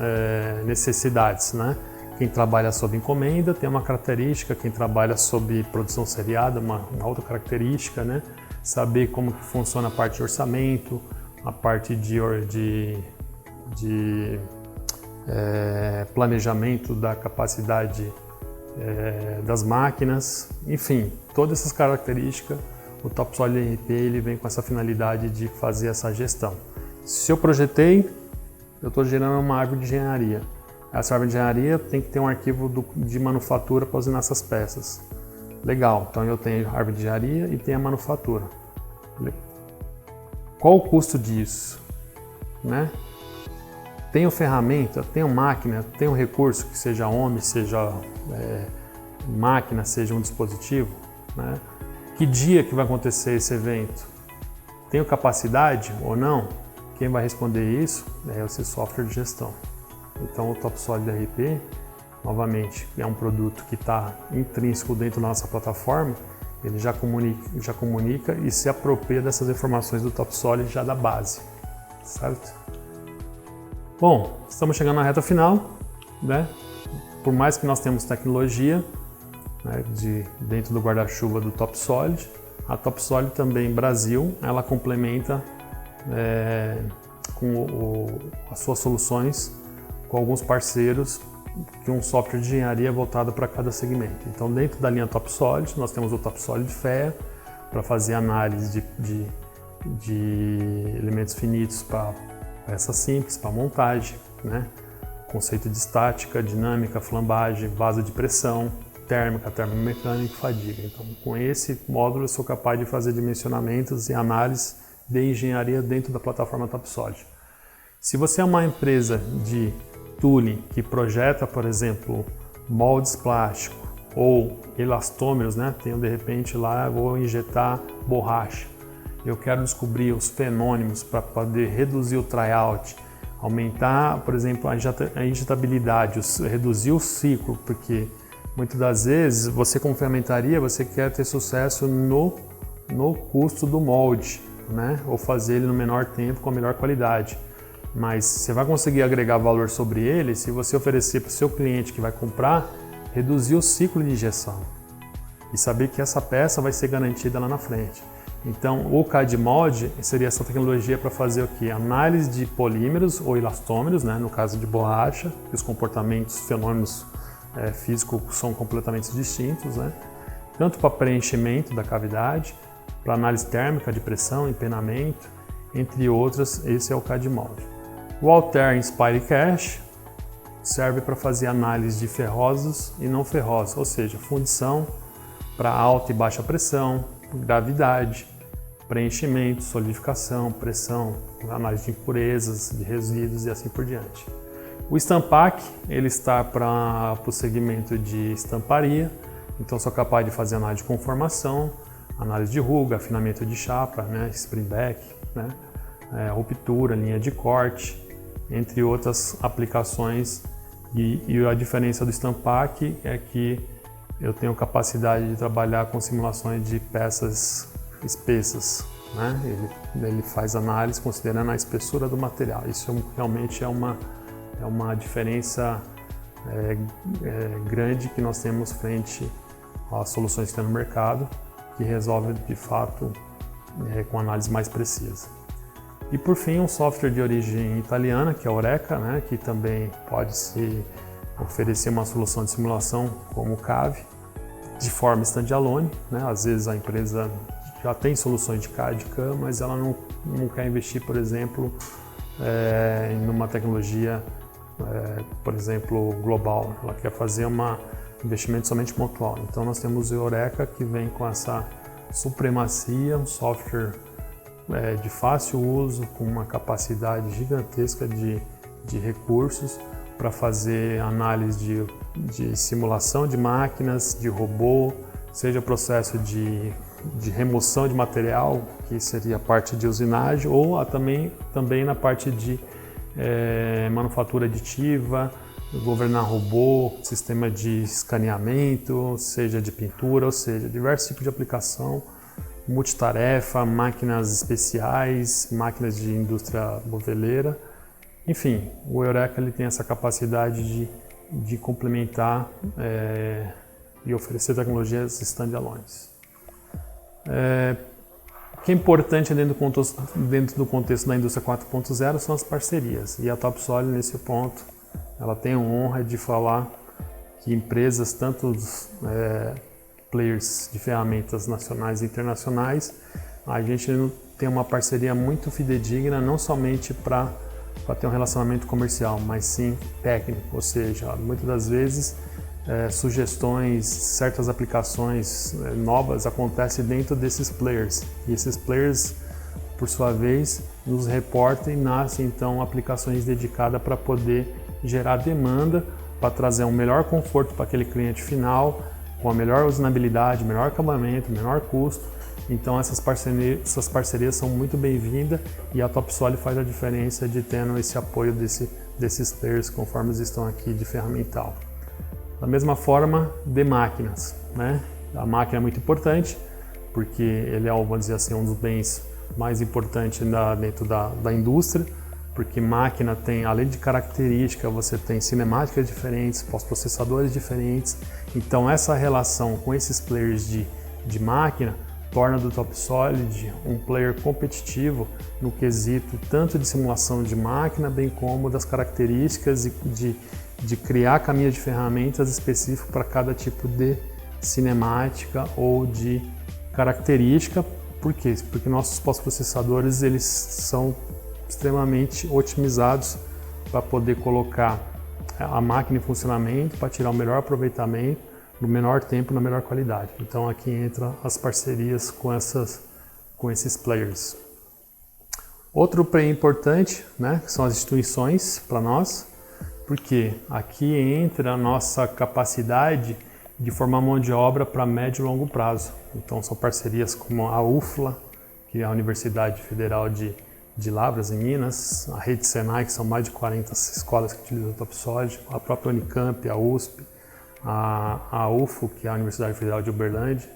necessidades, né? Quem trabalha sob encomenda tem uma característica, quem trabalha sob produção seriada, uma outra característica, né? Saber como que funciona a parte de orçamento, a parte de planejamento da capacidade das máquinas, enfim, todas essas características, o TopSolid ERP ele vem com essa finalidade de fazer essa gestão. Se eu projetei, eu estou gerando uma árvore de engenharia. Essa árvore de engenharia tem que ter um arquivo de manufatura para usinar essas peças. Legal, então eu tenho a árvore de engenharia e tenho a manufatura. Qual o custo disso? Né? Tenho ferramenta, tenho máquina, tenho recurso, que seja homem, seja máquina, seja um dispositivo. Né? Que dia que vai acontecer esse evento? Tenho capacidade ou não? Quem vai responder isso é esse software de gestão. Então o TopSolid ERP, novamente, é um produto que está intrínseco dentro da nossa plataforma, ele já comunica e se apropria dessas informações do TopSolid já da base, certo? Bom, estamos chegando na reta final, né? Por mais que nós temos tecnologia, né, dentro do guarda-chuva do TopSolid, a TopSolid também Brasil, ela complementa com as suas soluções com alguns parceiros que um software de engenharia voltado para cada segmento. Então, dentro da linha TopSolid, nós temos o TopSolid FEA para fazer análise de elementos finitos para peças simples, para montagem, né? Conceito de estática, dinâmica, flambagem, vaso de pressão, térmica, termomecânica e fadiga. Então, com esse módulo, eu sou capaz de fazer dimensionamentos e análise de engenharia dentro da plataforma TopSolid. Se você é uma empresa de tooling que projeta, por exemplo, moldes plásticos ou elastômeros, né? Tenho de repente lá, vou injetar borracha. Eu quero descobrir os fenômenos para poder reduzir o tryout, aumentar, por exemplo, a injetabilidade, reduzir o ciclo, porque muitas das vezes você como fermentaria, você quer ter sucesso no custo do molde, né? Ou fazer ele no menor tempo com a melhor qualidade. Mas você vai conseguir agregar valor sobre ele se você oferecer para o seu cliente que vai comprar, reduzir o ciclo de injeção e saber que essa peça vai ser garantida lá na frente. Então, o CAD Mold seria essa tecnologia para fazer o quê? Análise de polímeros ou elastômeros, né? No caso de borracha, que os comportamentos, fenômenos físicos são completamente distintos, né? Tanto para preenchimento da cavidade, para análise térmica de pressão, empenamento, entre outras, esse é o CAD Mold. O Altair Inspire Cache serve para fazer análise de ferrosos e não ferrosos, ou seja, fundição para alta e baixa pressão, gravidade, preenchimento, solidificação, pressão, análise de impurezas, de resíduos e assim por diante. O Stampac, ele está para o segmento de estamparia, então sou capaz de fazer análise de conformação, análise de ruga, afinamento de chapa, né, spring back, né, ruptura, linha de corte, entre outras aplicações. E a diferença do Stampac é que eu tenho capacidade de trabalhar com simulações de peças espessas, né? Ele faz análise considerando a espessura do material. Isso realmente é uma diferença grande que nós temos frente às soluções que tem no mercado, que resolve de fato com análise mais precisa. E por fim, um software de origem italiana, que é a Oreca, né, que também pode se oferecer uma solução de simulação como o CAV, de forma standalone, né? Às vezes a empresa já tem soluções de CAD e CAM, mas ela não quer investir, por exemplo, em uma tecnologia, por exemplo, global. Ela quer fazer um investimento somente pontual. Então nós temos o Oreca, que vem com essa supremacia, um software de fácil uso, com uma capacidade gigantesca de recursos para fazer análise de simulação de máquinas, de robô, seja processo de remoção de material, que seria a parte de usinagem, ou também na parte de manufatura aditiva, governar robô, sistema de escaneamento, seja de pintura, ou seja, diversos tipos de aplicação, multitarefa, máquinas especiais, máquinas de indústria moveleira. Enfim, o Eureka ele tem essa capacidade de complementar e oferecer tecnologias standalones. O que é importante dentro do contexto da indústria 4.0 são as parcerias. E a Topsoil, nesse ponto, ela tem a honra de falar que empresas, tanto players de ferramentas nacionais e internacionais, a gente tem uma parceria muito fidedigna, não somente para ter um relacionamento comercial, mas sim técnico, ou seja, muitas das vezes sugestões, certas aplicações novas acontecem dentro desses players, e esses players, por sua vez, nos reportam e nascem então aplicações dedicadas para poder gerar demanda, para trazer um melhor conforto para aquele cliente final, com a melhor usinabilidade, melhor acabamento, menor custo. Então essas parcerias são muito bem-vindas e a Topsoil faz a diferença de tendo esse apoio desses players conforme eles estão aqui de ferramental. Da mesma forma, de máquinas, né? A máquina é muito importante porque ele é, vamos dizer assim, um dos bens mais importantes dentro da indústria, porque máquina tem, além de característica, você tem cinemáticas diferentes, pós-processadores diferentes. Então essa relação com esses players de máquina torna do Topsoil um player competitivo no quesito tanto de simulação de máquina, bem como das características e de criar caminhos de ferramentas específicos para cada tipo de cinemática ou de característica. Por quê? Porque nossos pós-processadores eles são extremamente otimizados para poder colocar a máquina em funcionamento, para tirar o melhor aproveitamento no menor tempo, na melhor qualidade. Então aqui entra as parcerias com esses players. Outro player importante, né, são as instituições para nós, porque aqui entra a nossa capacidade de formar mão de obra para médio e longo prazo. Então são parcerias como a UFLA, que é a Universidade Federal de Lavras, em Minas, a Rede Senai, que são mais de 40 escolas que utilizam o Topsoil, a própria Unicamp, a USP, a UFO, que é a Universidade Federal de Uberlândia,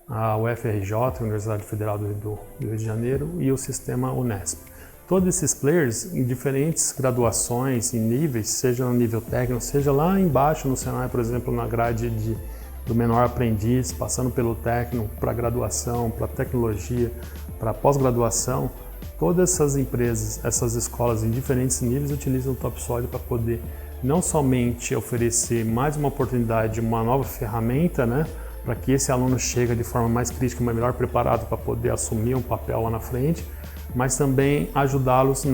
a UFRJ, a Universidade Federal do Rio de Janeiro, e o sistema Unesp. Todos esses players, em diferentes graduações e níveis, seja no nível técnico, seja lá embaixo no Senai, por exemplo, na grade do menor aprendiz, passando pelo técnico, para graduação, para tecnologia, para pós-graduação, todas essas empresas, essas escolas em diferentes níveis utilizam o Topsoil para poder não somente oferecer mais uma oportunidade, uma nova ferramenta, né, para que esse aluno chegue de forma mais crítica, melhor preparado para poder assumir um papel lá na frente, mas também ajudá-los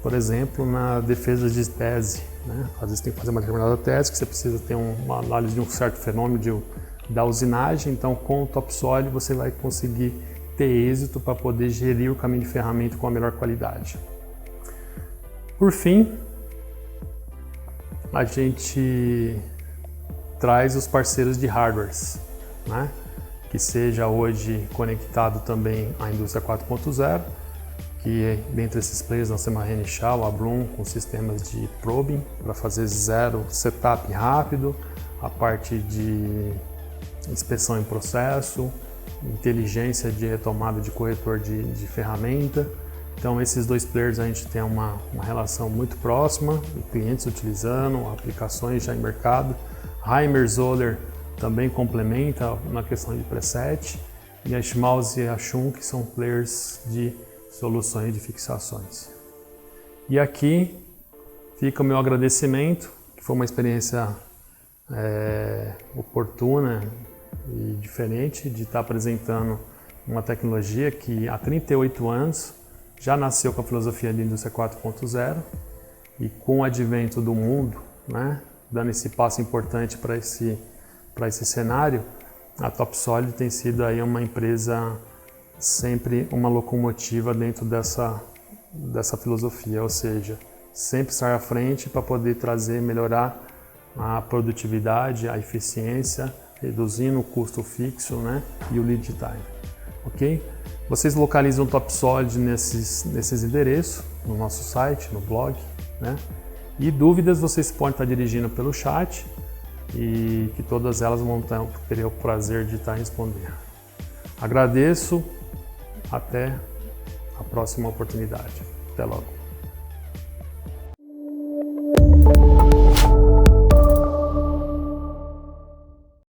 por exemplo, na defesa de tese, né? Às vezes tem que fazer uma determinada tese, que você precisa ter uma análise de um certo fenômeno da usinagem, então com o Topsoil você vai conseguir ter êxito para poder gerir o caminho de ferramenta com a melhor qualidade. Por fim, a gente traz os parceiros de hardwares, né? Que seja hoje conectado também à indústria 4.0, que dentre esses players nós temos a Renishaw, a Bloom com sistemas de probing para fazer zero setup rápido, a parte de inspeção em processo, inteligência de retomada de corretor de ferramenta. Então esses dois players a gente tem uma relação muito próxima, clientes utilizando, aplicações já em mercado. Heimer Zoller também complementa na questão de preset, e a Schmalz e a Schunk são players de soluções de fixações. E aqui fica o meu agradecimento, que foi uma experiência oportuna e diferente de estar apresentando uma tecnologia que há 38 anos já nasceu com a filosofia de indústria 4.0 e com o advento do mundo, né, dando esse passo importante para esse cenário, a TopSolid tem sido aí uma empresa sempre uma locomotiva dentro dessa filosofia, ou seja, sempre estar à frente para poder melhorar a produtividade, a eficiência, reduzindo o custo fixo, né, e o lead time, ok? Vocês localizam o TopSolid nesses endereços, no nosso site, no blog, né? E dúvidas vocês podem estar dirigindo pelo chat e que todas elas vão ter o prazer de estar respondendo. Agradeço, até a próxima oportunidade. Até logo.